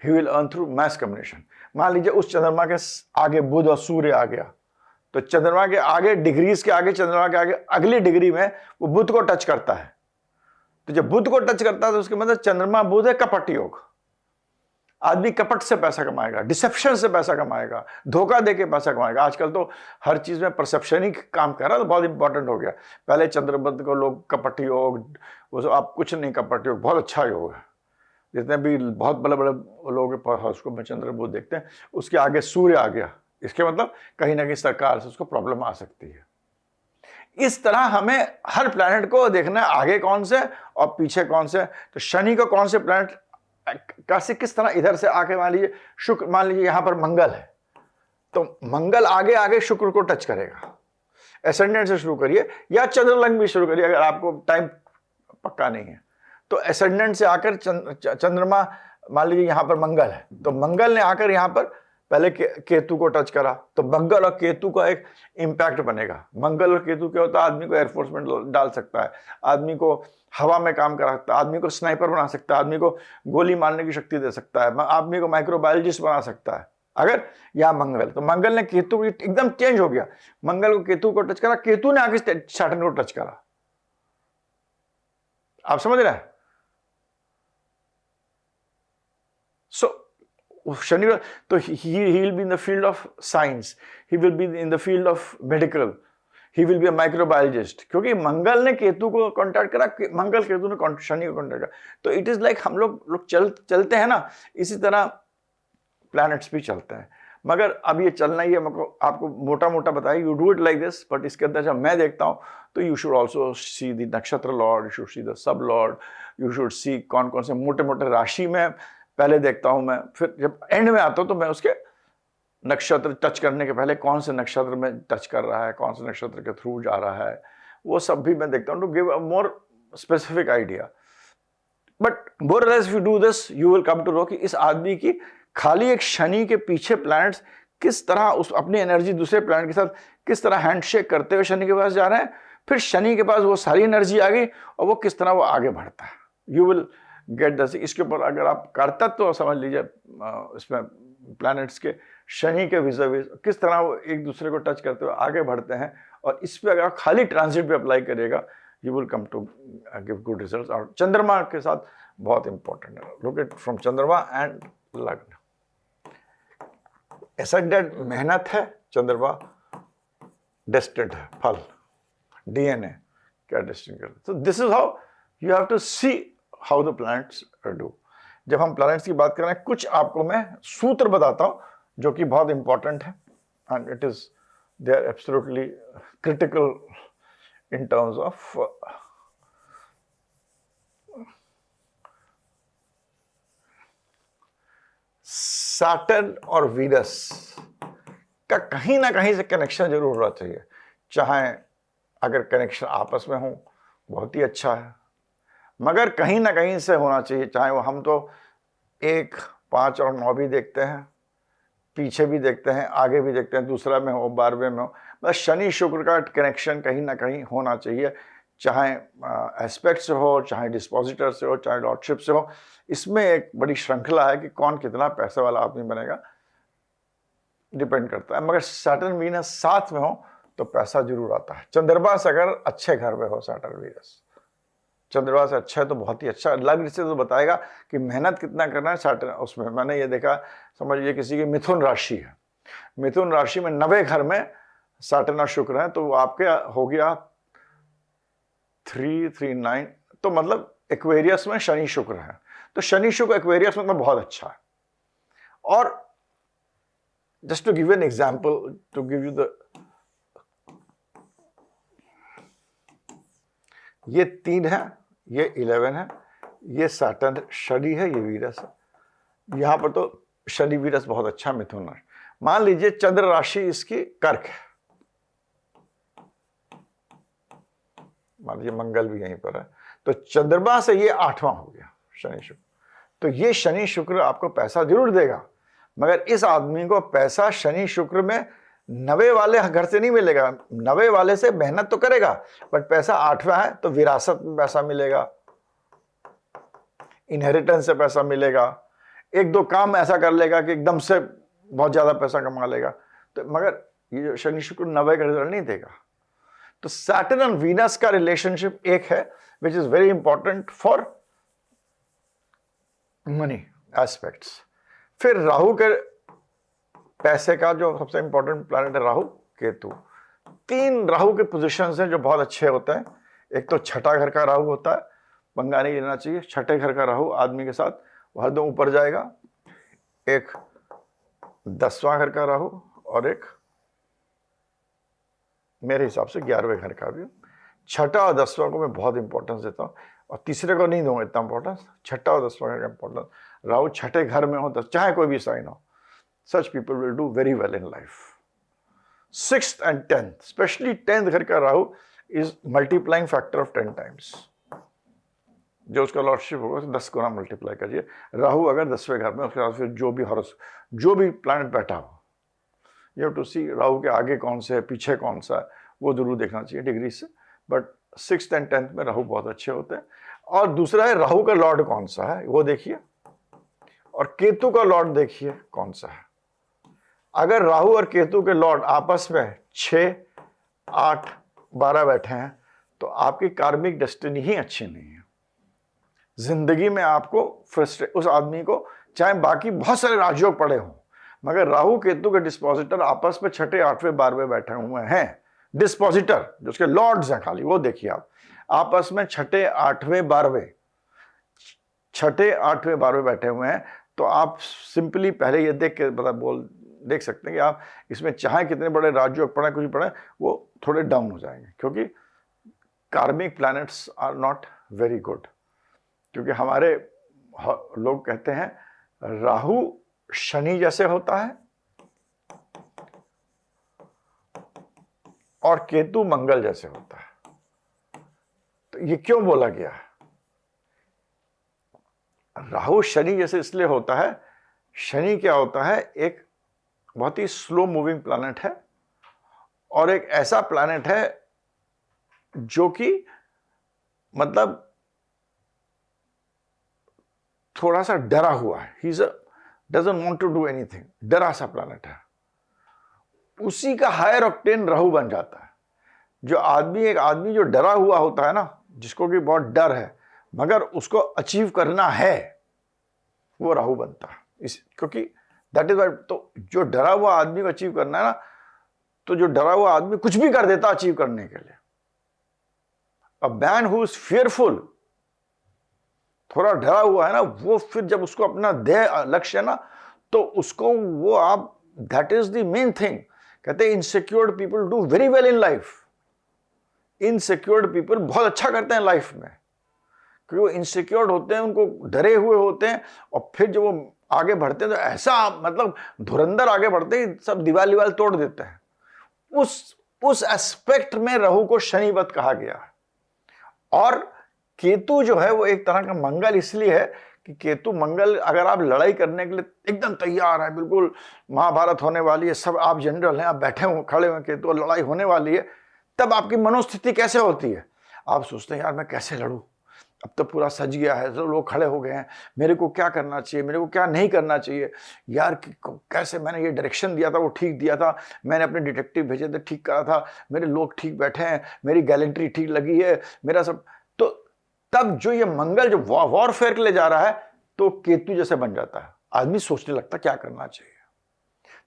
He will earn through mess communication. मान लीजिए उस चंद्रमा के आगे बुध और सूर्य आ गया तो चंद्रमा के आगे डिग्रीज के आगे, चंद्रमा के आगे अगली डिग्री में वो बुध को टच करता है। तो जब बुध को टच करता है तो उसके मतलब चंद्रमा बुध है कपट योग। आदमी कपट से पैसा कमाएगा, डिसेप्शन से पैसा कमाएगा, धोखा देके पैसा कमाएगा। आजकल तो हर चीज में परसेप्शन ही काम कर रहा है, तो बहुत इंपॉर्टेंट हो गया। पहले चंद्रबुध को लोग कपट योग, वो आप कुछ नहीं, कपट योग बहुत अच्छा योग है। जितने भी बहुत बड़े बड़े लोग उसको में चंद्रबुध देखते हैं, उसके आगे सूर्य आ गया, इसके मतलब कहीं ना कहीं सरकार से उसको प्रॉब्लम आ सकती है। इस तरह हमें हर प्लैनेट को देखना है, आगे कौन से और पीछे कौन से। तो शनि को कौन से प्लैनेट कैसे किस तरह इधर से आके, मान लीजिए शुक्र, मान लीजिए यहां पर मंगल है तो मंगल आगे आगे शुक्र को टच करेगा। एसेंडेंट से शुरू करिए या चंद्रलंग भी शुरू करिए अगर आपको टाइम पक्का नहीं है तो। एसेंडेंट से आकर चंद्रमा, मान लीजिए यहां पर मंगल है तो मंगल ने आकर यहां पर पहले केतु को टच करा तो मंगल और केतु का एक इंपैक्ट बनेगा। मंगल और केतु क्या होता है, आदमी को एयरफोर्स में डाल सकता है, आदमी को हवा में काम करा सकता है, आदमी को स्नाइपर बना सकता है, आदमी को गोली मारने की शक्ति दे सकता है, आदमी को माइक्रोबायोलॉजिस्ट बना सकता है अगर या मंगल। तो मंगल ने केतु एकदम चेंज हो गया, मंगल को केतु को टच करा, केतु ने आगे सैटर्न को टच करा। आप समझ रहे हैं? सो शनिवार तो he will be in the field of science, he will be in the field of medical, he will be a microbiologist, क्योंकि मंगल ने केतु को कांटेक्ट करा, मंगल केतु ने शनि को कांटेक्ट करा। तो इट इज लाइक हम लोग चलते हैं ना, इसी तरह प्लैनेट्स भी चलते हैं। मगर अब ये चलना ही है, आपको मोटा मोटा बताया, you do it like this, but इसके अंदर जब मैं देखता हूँ तो you should also see the nakshatra lord, you should see the sub lord, you should see कौन कौन से मोटे मोटे राशि में पहले देखता हूं मैं, फिर जब एंड में आता हूं तो मैं उसके नक्षत्र टच करने के पहले कौन से नक्षत्र में टच कर रहा है, कौन से नक्षत्र के थ्रू जा रहा है, वो सब भी मैं देखता हूं to give a more specific idea. But more और less if you do this you will come to know कि इस आदमी की खाली एक शनि के पीछे प्लैनेट्स किस तरह उस अपनी एनर्जी दूसरे प्लैनेट के साथ किस तरह हैंडशेक करते हुए शनि के पास जा रहे हैं, फिर शनि के पास वो सारी एनर्जी आ गई और वो किस तरह वो आगे बढ़ता है। यू विल गेट द, इसके ऊपर अगर आप कारतत्व तो समझ लीजिए इसमें प्लैनेट्स के शनि के विज़ किस तरह वो एक दूसरे को टच करते हुए आगे बढ़ते हैं, और इस पे अगर आप खाली ट्रांजिट पे अप्लाई करिएगा you will come to give good results. और चंद्रमा के साथ बहुत इंपॉर्टेंट है, लुक एट फ्रॉम चंद्रमा एंड लग्न। ऐसा डेट मेहनत है, चंद्रमा डेस्टिन्ड है, फल डीएनए क्या डेस्टिन करते। तो this is how you have to see how the planets do. जब हम प्लैनेट्स की बात कर रहे हैं, कुछ आपको मैं सूत्र बताता हूं जो कि बहुत इंपॉर्टेंट है, and it is they are absolutely critical in terms of Saturn और वीनस का कहीं ना कहीं से कनेक्शन जरूर होना चाहिए। चाहे अगर कनेक्शन आपस में हो बहुत ही अच्छा है, मगर कहीं ना कहीं से होना चाहिए। चाहे वो हम तो 1, 5 और 9 भी देखते हैं, पीछे भी देखते हैं, आगे भी देखते हैं, दूसरा में हो 12वें में हो, बस शनि शुक्र का कनेक्शन कहीं ना कहीं होना चाहिए। चाहे एस्पेक्ट से हो, चाहे डिस्पोजिटर से हो, चाहे लॉर्डशिप से हो। इसमें एक बड़ी श्रृंखला है कि कौन कितना पैसे वाला आदमी बनेगा, डिपेंड करता है। मगर सैटर्न वीनस साथ में हो तो पैसा जरूर आता है। चंद्रमा से अगर अच्छे घर में हो सैटर्न वीनस, चंद्रमा से अच्छा है तो बहुत ही अच्छा। लग्न से तो बताएगा कि मेहनत कितना करना है सैटर्न। उसमें मैंने ये देखा, समझिए किसी की मिथुन राशि है, मिथुन राशि में 90 घर में सैटर्न और शुक्र है, तो वो आपके हो गया 3, 3, 9, तो मतलब एक्वेरियस में शनि शुक्र है, तो शनि शुक्र एक्वेरियस में तो बहुत अच्छा है। और just to give an example, to give you the, ये 3 है, ये 11 है, ये सैटर्न शनि है, ये वीनस है। यहां पर तो शनि वीनस बहुत अच्छा मिथुन है। मान लीजिए चंद्र राशि इसकी कर्क है, मान लीजिए मंगल भी यहीं पर है, तो चंद्रमा से ये 8वां हो गया शनि शुक्र। तो ये शनि शुक्र आपको पैसा जरूर देगा, मगर इस आदमी को पैसा शनि शुक्र में 90 वाले घर से नहीं मिलेगा। 90 वाले से मेहनत तो करेगा, बट पैसा 8वां है तो विरासत में पैसा मिलेगा, इनहेरिटेंस से पैसा मिलेगा, 1-2 काम ऐसा कर लेगा कि एकदम से बहुत ज्यादा पैसा कमा लेगा। तो मगर ये शनि शुक्र 90 का रिजल्ट नहीं देगा। तो सैटर्न एंड वीनस का रिलेशनशिप एक है विच is very important for money aspects. फिर राहु के पैसे का जो सबसे इंपॉर्टेंट प्लैनेट है राहु केतु। 3 राहु के पोजीशंस हैं जो बहुत अच्छे होते हैं। एक तो छठा घर का राहु होता है, पंगा नहीं लेना चाहिए। छठे घर का राहु आदमी के साथ वह दो ऊपर जाएगा। एक 10वां घर का राहु और एक मेरे हिसाब से 11वें घर का भी। छठा और 10वां को मैं बहुत इंपॉर्टेंस देता हूँ, और तीसरे को नहीं दूंगा इतना इंपॉर्टेंस। छठा और 10वां घर का इंपॉर्टेंस, राहु छठे घर में हो तो चाहे कोई भी साइन हो, such people will do very well in life. 6th and 10th, especially 10th घर का Rahu is multiplying factor of 10 times. जो उसका लॉर्डशिप होगा उसे 10 गुना मल्टीप्लाई करिए। राहु अगर 10वें घर में, उसके बाद फिर जो भी प्लैनेट बैठा हो, यू हैव टू सी राहु के आगे कौन से है, पीछे कौन सा है, वो जरूर देखना चाहिए डिग्री से। बट 6th and 10th में राहु बहुत अच्छे होते हैं। और दूसरा है राहु का लॉर्ड कौन सा है वो देखिए, और केतु का लॉर्ड देखिए कौन सा है। अगर राहु और केतु के लॉर्ड आपस में 6, 8, 12 बैठे हैं तो आपकी कार्मिक डेस्टिनी ही अच्छी नहीं है। जिंदगी में आपको उस आदमी को चाहे बाकी बहुत सारे राजयोग पड़े हों, मगर राहु केतु के डिस्पोजिटर आपस में 6, 8वें, 12वें बैठे हुए हैं। डिस्पोजिटर जो उसके लॉर्ड्स हैं खाली, वो देखिए आप आपस में 6, 8वें, 12वें, 6, 8वें, 12वें बैठे हुए हैं, तो आप सिंपली पहले ये देख के देख सकते हैं कि आप इसमें चाहे कितने बड़े राजयोग पड़े, कुछ पड़े, वो थोड़े डाउन हो जाएंगे, क्योंकि karmic planets are not very good. क्योंकि हमारे लोग कहते हैं राहु शनि जैसे होता है और केतु मंगल जैसे होता है। तो ये क्यों बोला गया? राहु शनि जैसे इसलिए होता है, शनि क्या होता है, एक बहुत ही स्लो मूविंग प्लैनेट है और एक ऐसा प्लैनेट है जो कि मतलब थोड़ा सा डरा हुआ है। He doesn't want to do anything, डरा सा प्लैनेट है। उसी का हायर ऑक्टेन राहु बन जाता है। जो आदमी, एक आदमी जो डरा हुआ होता है ना, जिसको कि बहुत डर है मगर उसको अचीव करना है, वो राहु बनता है। क्योंकि दैट इज वाई, तो जो डरा हुआ आदमी को अचीव करना है ना, तो जो डरा हुआ आदमी कुछ भी कर देता अचीव करने के लिए। A man who is fearful, थोड़ा डरा हुआ है ना, वो फिर जब उसको अपना ध्येय लक्ष्य है ना, तो उसको वो आप, that is the main thing. कहते हैं insecured people do very well in life. Insecured people बहुत अच्छा करते हैं लाइफ में, क्योंकि वो इनसिक्योर्ड होते हैं, उनको डरे हुए होते हैं, और फिर जब वो आगे बढ़ते हैं तो ऐसा मतलब धुरंधर आगे बढ़ते हैं, सब दीवार तोड़ देते हैं। उस एस्पेक्ट में राहु को शनिवत कहा गया है। और केतु जो है वो एक तरह का मंगल इसलिए है कि केतु मंगल, अगर आप लड़ाई करने के लिए एकदम तैयार है, बिल्कुल महाभारत होने वाली है, सब आप जनरल हैं, आप बैठे हुए खड़े हुए केतु और लड़ाई होने वाली है, तब आपकी मनोस्थिति कैसे होती है? आप सोचते हैं यार मैं कैसे लड़ूं, अब तो पूरा सज गया है, तो लोग खड़े हो गए हैं, मेरे को क्या करना चाहिए, मेरे को क्या नहीं करना चाहिए यार, कैसे मैंने ये डायरेक्शन दिया था वो ठीक दिया था, मैंने अपने डिटेक्टिव भेजे थे ठीक करा था, मेरे लोग ठीक बैठे हैं, मेरी गैलेंट्री ठीक लगी है, मेरा सब। तो तब जो ये मंगल जो वॉरफेयर के लिए जा रहा है, तो केतु जैसे बन जाता है, आदमी सोचने लगता क्या करना चाहिए।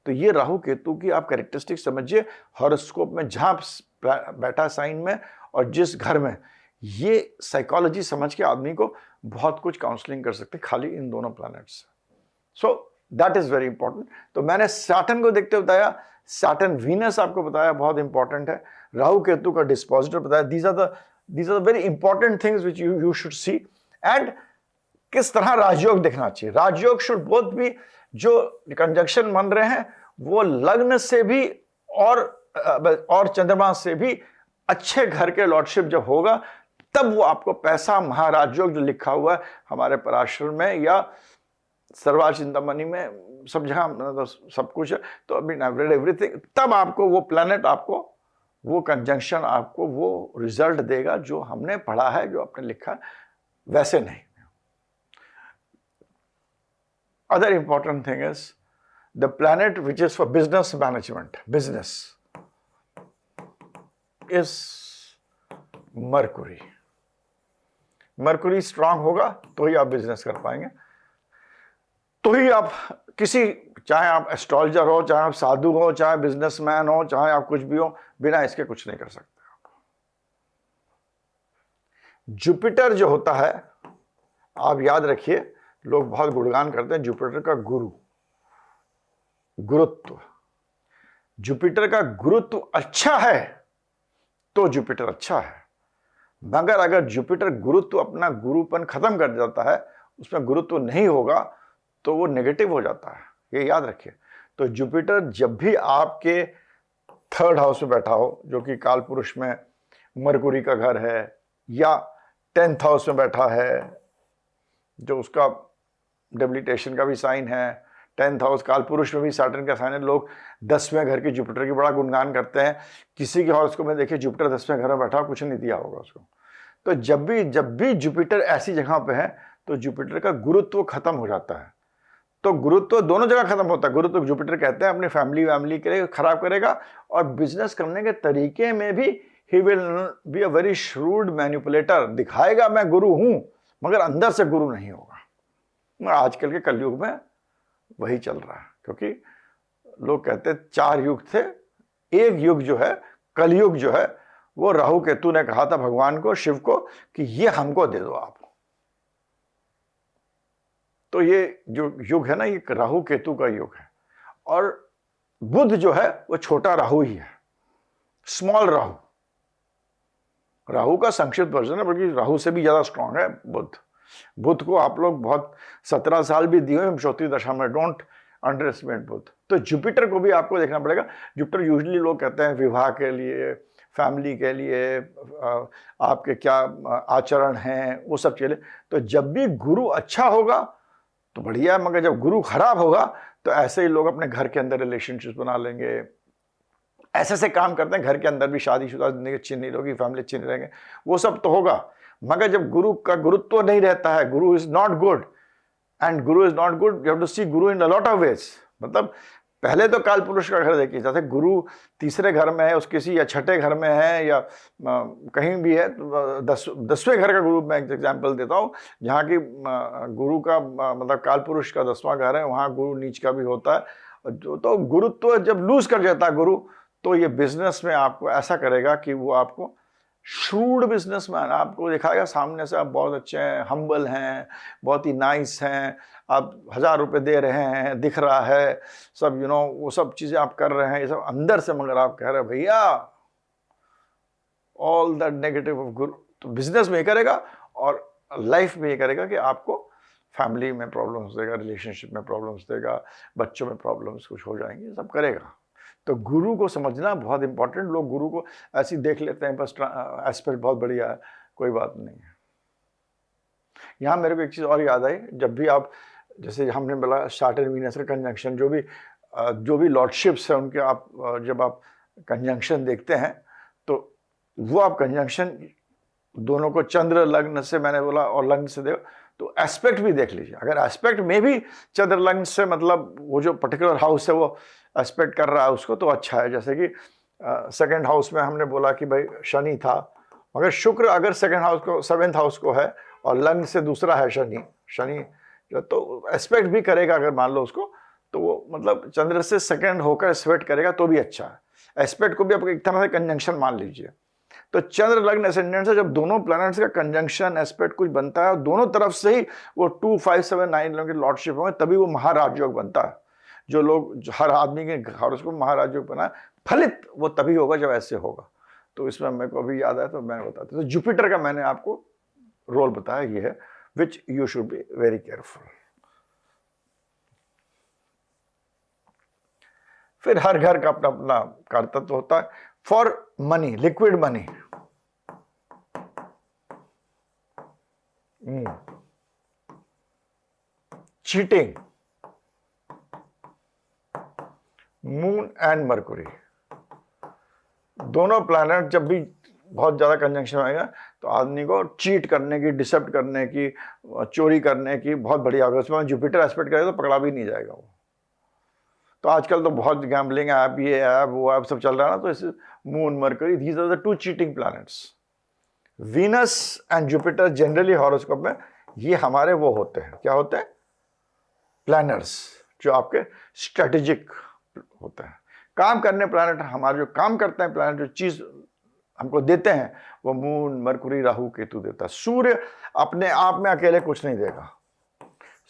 तो ये राहु केतु की आप कैरेक्टरिस्टिक समझिए हॉरोस्कोप में, जहां बैठा साइन में और जिस घर में, ये साइकोलॉजी समझ के आदमी को बहुत कुछ काउंसलिंग कर सकते खाली इन दोनों प्लैनेट्स से। So that is very important. तो मैंने सैटर्न को देखते बताया, सैटर्न वीनस आपको बताया बहुत इंपॉर्टेंट है, राहु केतु का डिस्पोजिटर बताया। These are the very important things which you should see. And किस तरह राजयोग देखना चाहिए। राजयोग शुड बोथ भी, जो कंजक्शन बन रहे हैं वो लग्न से भी और चंद्रमा से भी अच्छे घर के लॉर्डशिप जब होगा, तब वो आपको पैसा, महाराजयोग जो लिखा हुआ है हमारे पराशर में या सर्वा चिंतामणि में, सब जगह सब कुछ है, तो अभी एवरीथिंग, तब आपको वो प्लैनेट, आपको वो कंजंक्शन, आपको वो रिजल्ट देगा जो हमने पढ़ा है, जो आपने लिखा है, वैसे नहीं। Other important thing is the planet which is for business management, business, is Mercury. Mercury strong होगा तो ही आप बिजनेस कर पाएंगे, तो ही आप किसी, चाहे आप एस्ट्रोलॉजर हो, चाहे आप साधु हो, चाहे बिजनेसमैन हो, चाहे आप कुछ भी हो, बिना इसके कुछ नहीं कर सकते आप। जुपिटर जो होता है, आप याद रखिए, लोग बहुत गुणगान करते हैं जुपिटर का गुरुत्व। जुपिटर का गुरुत्व अच्छा है तो जुपिटर अच्छा है, मगर अगर जुपिटर गुरुत्व अपना गुरुपन खत्म कर जाता है, उसमें गुरुत्व नहीं होगा, तो वो नेगेटिव हो जाता है, ये याद रखिए। तो जुपिटर जब भी आपके 3rd हाउस में बैठा हो, जो कि काल पुरुष में मरकुरी का घर है, या 10th हाउस में बैठा है, जो उसका डेबिलिटेशन का भी साइन है, 10th हाउस काल पुरुष में भी सैटर्न का साइन है। लोग 10वें घर की जुपिटर की बड़ा गुणगान करते हैं। किसी के हॉरोस्कोप में देखिए जुपिटर 10वें घर में बैठा, कुछ नहीं दिया होगा उसको। तो जब भी जुपिटर ऐसी जगह पे है, तो जुपिटर का गुरुत्व खत्म हो जाता है। तो गुरुत्व दोनों जगह खत्म होता है। गुरुत्व जुपिटर कहते हैं अपनी फैमिली के लिए खराब करेगा, और बिजनेस करने के तरीके में भी he will be a very shrewd manipulator. दिखाएगा मैं गुरु हूं, मगर अंदर से गुरु नहीं होगा। आजकल के कलयुग में वही चल रहा है, क्योंकि लोग कहते हैं 4 युग थे, एक युग जो है कलयुग जो है, वो राहु केतु ने कहा था भगवान को, शिव को, कि ये हमको दे दो आप। तो ये जो युग है ना, ये राहु केतु का युग है। और बुध जो है वो छोटा राहु ही है, स्मॉल राहु। राहु का संक्षिप्त वर्जन है, बल्कि राहु से भी ज्यादा स्ट्रांग है बुध। बुध को आप लोग बहुत 17 साल भी दिए हुए ज्योतिष दशा में, डोंट अंडर एस्टिमेट बुध। तो जुपिटर को भी आपको देखना पड़ेगा। जुपिटर यूजुअली लोग कहते हैं विवाह के लिए, फैमिली के लिए, आपके क्या आचरण हैं, वो सब चीजें। तो जब भी गुरु अच्छा होगा तो बढ़िया है, मगर जब गुरु खराब होगा तो ऐसे ही लोग अपने घर के अंदर रिलेशनशिप्स बना लेंगे, ऐसे ऐसे काम करते हैं, घर के अंदर भी शादीशुदा जिंदगी अच्छी नहीं होगी, फैमिली अच्छी नहीं रहेंगे, वो सब तो होगा। मगर जब गुरु का गुरुत्व नहीं रहता है, Guru is not good, and Guru is not good, you have to see Guru in a lot of ways. मतलब पहले तो काल पुरुष का घर देखिए, जैसे गुरु तीसरे घर में है, उस किसी या छठे घर में है या कहीं भी है, 10वें घर का गुरु मैं एक एग्जाम्पल देता हूँ, जहाँ की गुरु का मतलब काल पुरुष का 10वां घर है, वहाँ गुरु नीच का भी होता है। तो गुरुत्व जब लूज कर जाता है गुरु, तो ये बिजनेस में आपको ऐसा करेगा कि वो आपको शूड बिजनेसमैन आपको दिखाएगा सामने से, आप बहुत अच्छे हैं, हम्बल हैं, बहुत ही नाइस हैं, आप 1000 रुपये दे रहे हैं, दिख रहा है सब, वो सब चीजें आप कर रहे हैं, ये सब अंदर से, मगर आप कह रहे हैं भैया ऑल दैट नेगेटिव ऑफ गुरु। तो बिजनेस में ये करेगा और लाइफ में ये करेगा कि आपको फैमिली में प्रॉब्लम्स देगा, रिलेशनशिप में प्रॉब्लम्स देगा, बच्चों में प्रॉब्लम्स कुछ हो जाएंगे, सब करेगा। तो गुरु को समझना बहुत इंपॉर्टेंट। लोग गुरु को ऐसे ही देख लेते हैं, बस एस्पेक्ट बहुत बढ़िया है, कोई बात नहीं है। यहाँ मेरे को एक चीज़ और याद आई, जब भी आप, जैसे हमने बोला सैटर्न वीनस का कंजंक्शन, जो भी लॉर्डशिप्स है उनके आप जब आप कंजंक्शन देखते हैं, तो वो आप कंजंक्शन दोनों को चंद्र लग्न से, मैंने बोला, और लग्न से देखो, तो एस्पेक्ट भी देख लीजिए। अगर एस्पेक्ट में भी चंद्र लग्न से, मतलब वो जो पर्टिकुलर हाउस है वो एस्पेक्ट कर रहा है उसको, तो अच्छा है। जैसे कि सेकंड हाउस में हमने बोला कि भाई शनि था, मगर शुक्र अगर सेकंड हाउस को, 7th हाउस को है, और लग्न से दूसरा है शनि तो एस्पेक्ट भी करेगा। अगर मान लो उसको, तो वो मतलब चंद्र से सेकंड होकर एस्पेक्ट करेगा तो भी अच्छा है। एस्पेक्ट को भी आप एक तरह से कंजंक्शन मान लीजिए। तो चंद्र लग्न एसेंडेंट से जब दोनों प्लैनेट्स का कंजंक्शन एस्पेक्ट कुछ बनता है, और दोनों तरफ से ही वो 2, 5, 7, 9 लोगों की लॉर्डशिप होंगे, तभी वो महाराज योग बनता है। जो लोग, हर आदमी के हॉरोस्कोप महाराज योग बना, फलित वो तभी होगा जब ऐसे होगा। तो इसमें मेरे को अभी याद आया तो मैंने बताया। तो जुपिटर का मैंने आपको रोल बताया, ये है विच you should be very careful. फिर हर घर का अपना अपना कर्तव्य होता है। For money, liquid money, cheating, moon and Mercury, दोनों प्लैनेट जब भी बहुत ज्यादा कंजंक्शन आएगा तो आदमी को चीट करने की, डिसेप्ट करने की, चोरी करने की बहुत बड़ी आदत। उसमें जुपिटर एस्पेक्ट करेगा तो पकड़ा भी नहीं जाएगा वो। तो आजकल तो बहुत गैम्बलिंग ऐप, ये ऐप वो ऐप सब चल रहा है ना, तो इस moon Mercury, these are the 2 cheating planets. Venus and Jupiter generally horoscope में ये हमारे वो होते हैं, क्या होते हैं, प्लैनर्स, जो आपके स्ट्रेटेजिक होते हैं, काम करने प्लैनेट। हमारे जो काम करते हैं प्लैनेट, जो चीज हमको देते हैं, वो मून, मरकुरी, राहु, केतु देता है। सूर्य अपने आप में अकेले कुछ नहीं देगा।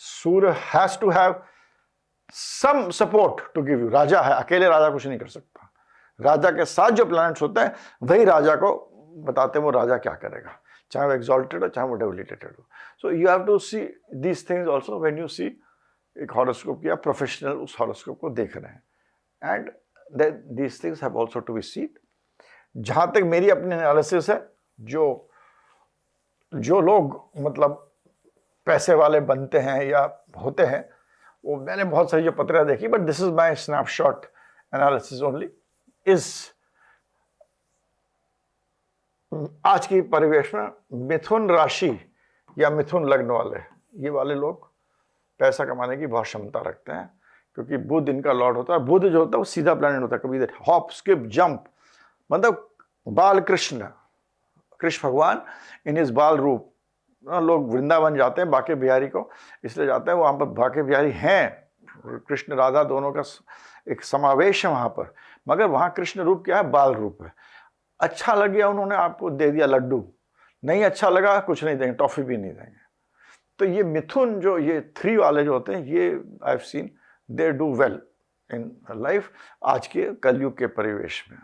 Surya has to have some support to give you. राजा है, अकेले राजा कुछ नहीं कर सकता। राजा के साथ जो प्लैनेट्स होते हैं वही राजा को बताते हैं वो राजा क्या करेगा, चाहे वो एक्सॉल्टेड हो, चाहे वो डेबिलिटेटेड हो। So you have to see these things also when you see एक हॉरोस्कोप या प्रोफेशनल उस हॉरोस्कोप को देख रहे हैं, and these things have also to be seen. जहां तक मेरी अपनी एनालिसिस है, जो लोग मतलब पैसे वाले बनते हैं या होते हैं, वो मैंने बहुत सारी जो पत्रियां देखी, but this is my snapshot analysis only, is आज की परिवेश में मिथुन राशि या मिथुन लग्न वाले, ये वाले लोग पैसा कमाने की बहुत क्षमता रखते हैं, क्योंकि बुध इनका लॉर्ड होता है। बुध जो होता है वो सीधा प्लैनेट होता है, कभी इधर हॉप स्किप जंप, मतलब बाल कृष्ण भगवान इन इस बाल रूप। लोग वृंदावन जाते हैं बाके बिहारी को इसलिए जाते हैं, वहां पर बाके बिहारी हैं, कृष्ण राधा दोनों का एक समावेश है वहां पर, मगर वहां कृष्ण रूप क्या है, बाल रूप है। अच्छा लग गया उन्होंने आपको दे दिया लड्डू, नहीं अच्छा लगा कुछ नहीं देंगे, टॉफी भी नहीं देंगे। तो ये मिथुन जो ये 3 वाले जो होते हैं, ये I have seen they do well in life आज के कलयुग के परिवेश में।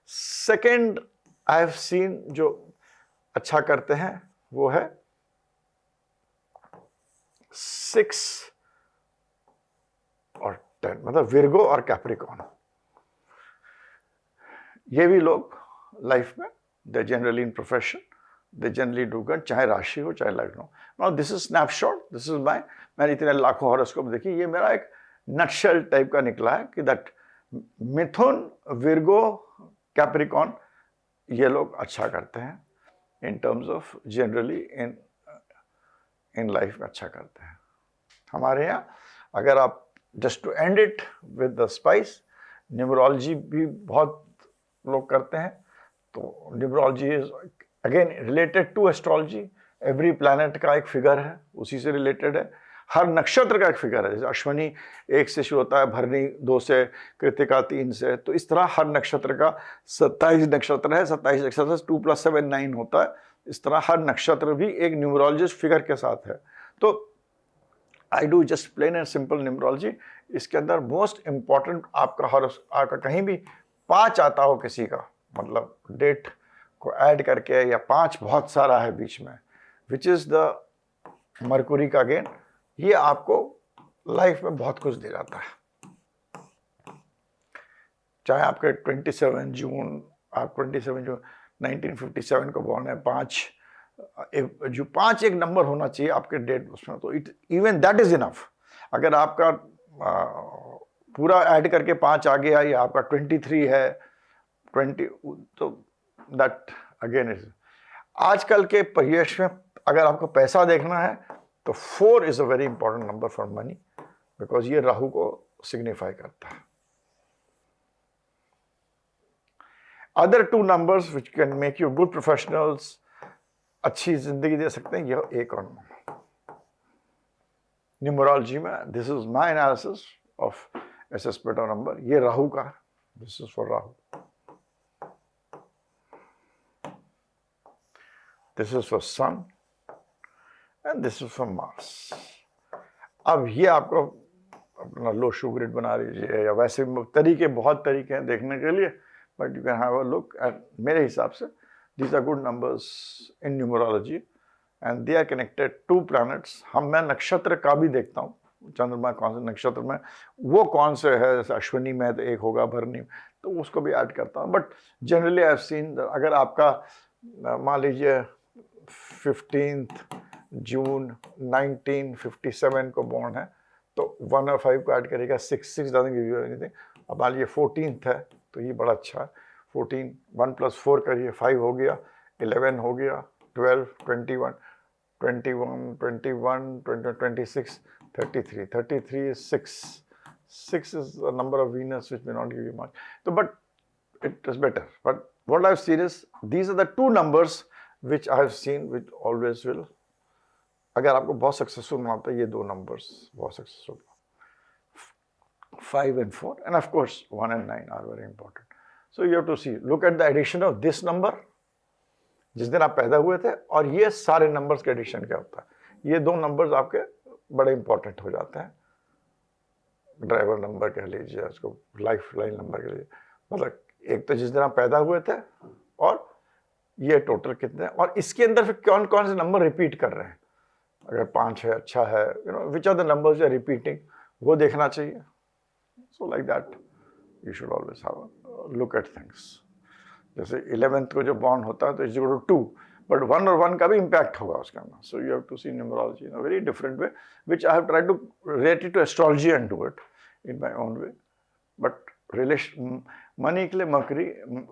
सेकेंड आई हैव सीन जो अच्छा करते हैं वो है 6 और 10, मतलब विर्गो और कैप्रिकॉर्न। ये भी लोग लाइफ में, they generally in profession, they generally do good, चाहे राशि हो चाहे लग्न हो. Now this is snapshot, this is my, मैंने इतने लाखों हॉरोस्कोप देखी, ये मेरा एक नटशेल टाइप का निकला है कि दैट मिथुन, विर्गो, कैप्रिकॉन ये लोग अच्छा करते हैं in terms of generally in life में अच्छा करते हैं. हमारे यहाँ अगर आप just to end it with the spice, numerology भी बहुत लोग करते हैं. तो numerology is again related to astrology. Every planet का एक फिगर है, उसी से रिलेटेड है. हर नक्षत्र का एक फिगर है. जैसे अश्वनी 1 से शुरू होता है, भरणी 2 से, कृतिका 3 से. तो इस तरह हर नक्षत्र का 27 नक्षत्र है. 27 नक्षत्र 2 + 7 9 होता है. इस तरह हर नक्षत्र भी एक न्यूमरोलॉजिस्ट फिगर के साथ है. तो I do just plain and simple numerology. इसके अंदर मोस्ट इंपॉर्टेंट आपका कहीं भी 5 आता हो किसी का, मतलब डेट को ऐड करके, या 5 बहुत सारा है बीच में, विच इज द मरकुरी का गेन, ये आपको लाइफ में बहुत कुछ दे जाता है. चाहे आपके 27 जून, आप 27 जून 1957 को बॉर्न है, 5 एक नंबर होना चाहिए आपके डेट उसमें, तो इवन दैट इज इनफ. अगर आपका पूरा ऐड करके 5 आ गया, या आपका 23 है 20, तो दैट अगेन इज. आजकल के परिवेश में अगर आपको पैसा देखना है तो 4 is a very important number for money, because ये राहु को सिग्निफाई करता है. Other 2 numbers which can make you good professionals, अच्छी जिंदगी दे सकते हैं, यह 1 और 9. न्यूमरोलॉजी में this is my analysis of assessment of number. ये राहु का, this is for Rahu, this is for sun, and this is for Mars. अब ये आपको अपना लो शू ग्रिड बना लीजिए, या वैसे तरीके, बहुत तरीके हैं देखने के लिए, but you can have a look at. मेरे हिसाब से these are good numbers in numerology and they are connected to planets. मैं नक्षत्र का भी देखता हूँ, चंद्रमा कौन से नक्षत्र में, वो कौन से है. जैसे अश्विनी में तो 1 होगा, भरणी, तो उसको भी ऐड करता हूँ. But generally I have seen, अगर आपका मान लीजिए 15 जून 1957 को बॉर्न है, तो 1 और 5 को ऐड करेगा, 6 doesn't give you anything. अब मान लीजिए 14th है, तो ये बड़ा अच्छा है. 14, 1 + 4 करिए, 5 हो गया, 11 हो गया, 12, 21, 26, 33. 33 is 6. 6 is a number of Venus which may not give you much. So, but it is better. But what I've seen is, these are the 2 numbers which I have seen which always will, अगर आपको बहुत सक्सेसफुल बनाता है, ये 2 numbers बहुत successful. 5 and 4, and of course 1 and 9 are very important. So you have to see, look at the addition of this number, जिस दिन आप पैदा हुए थे, और ये सारे नंबर्स के एडिशन क्या होता है. ये 2 नंबर्स आपके बड़े इंपॉर्टेंट हो जाते हैं. ड्राइवर नंबर कह लीजिए उसको, लाइफ लाइन नंबर कह लीजिए. मतलब एक तो जिस दिन आप पैदा हुए थे, और ये टोटल कितने, और इसके अंदर फिर कौन कौन से नंबर रिपीट कर रहे हैं. अगर 5 है, अच्छा है, which are the numbers are repeating, वो देखना चाहिए. So like that you should always have look at things. जैसे 11th को जो बॉर्न होता है तो इज इक्वल टू 2, बट 1 और 1 का भी इम्पैक्ट होगा उसके अंदर. So you have to see numerology in a very different way, which I have tried to relate it to astrology and do it in my own way. But relation money के लिए मकरी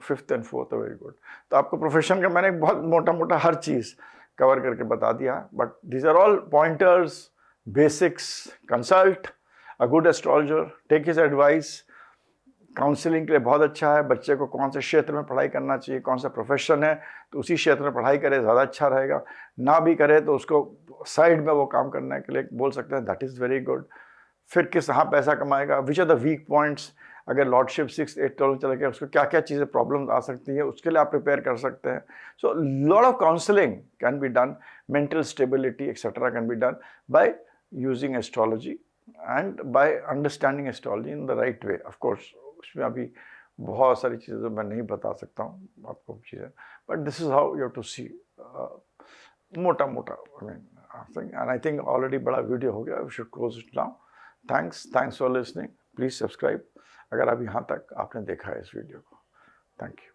5th and 4th very good. तो आपको प्रोफेशन का मैंने बहुत मोटा मोटा हर चीज़ कवर करके बता दिया. But these are all pointers, basics. Consult a good astrologer, take his advice. Counselling के लिए बहुत अच्छा है. बच्चे को कौन से क्षेत्र में पढ़ाई करना चाहिए, कौन सा प्रोफेशन है, तो उसी क्षेत्र में पढ़ाई करे, ज़्यादा अच्छा रहेगा. ना भी करे तो उसको साइड में वो काम करने के लिए बोल सकते हैं, दैट इज़ वेरी गुड. फिर किस हाँ पैसा कमाएगा, which are the weak points. अगर लॉर्डशिप 6, 8, 12 चले गए, उसको क्या क्या चीज़ें प्रॉब्लम आ सकती है, उसके लिए आप प्रिपेयर कर सकते हैं. So lot of counselling can be done, mental stability etcetera can be done by using astrology and by understanding astrology in the right way. Of course उसमें अभी बहुत सारी चीज़ें मैं नहीं बता सकता हूँ आपको चीज़ें, but this is how you have to see मोटा मोटा. I mean and I think already बड़ा वीडियो हो गया. We should close it now. Thanks for listening. Please subscribe अगर अभी यहाँ तक आपने देखा है इस वीडियो को. Thank you.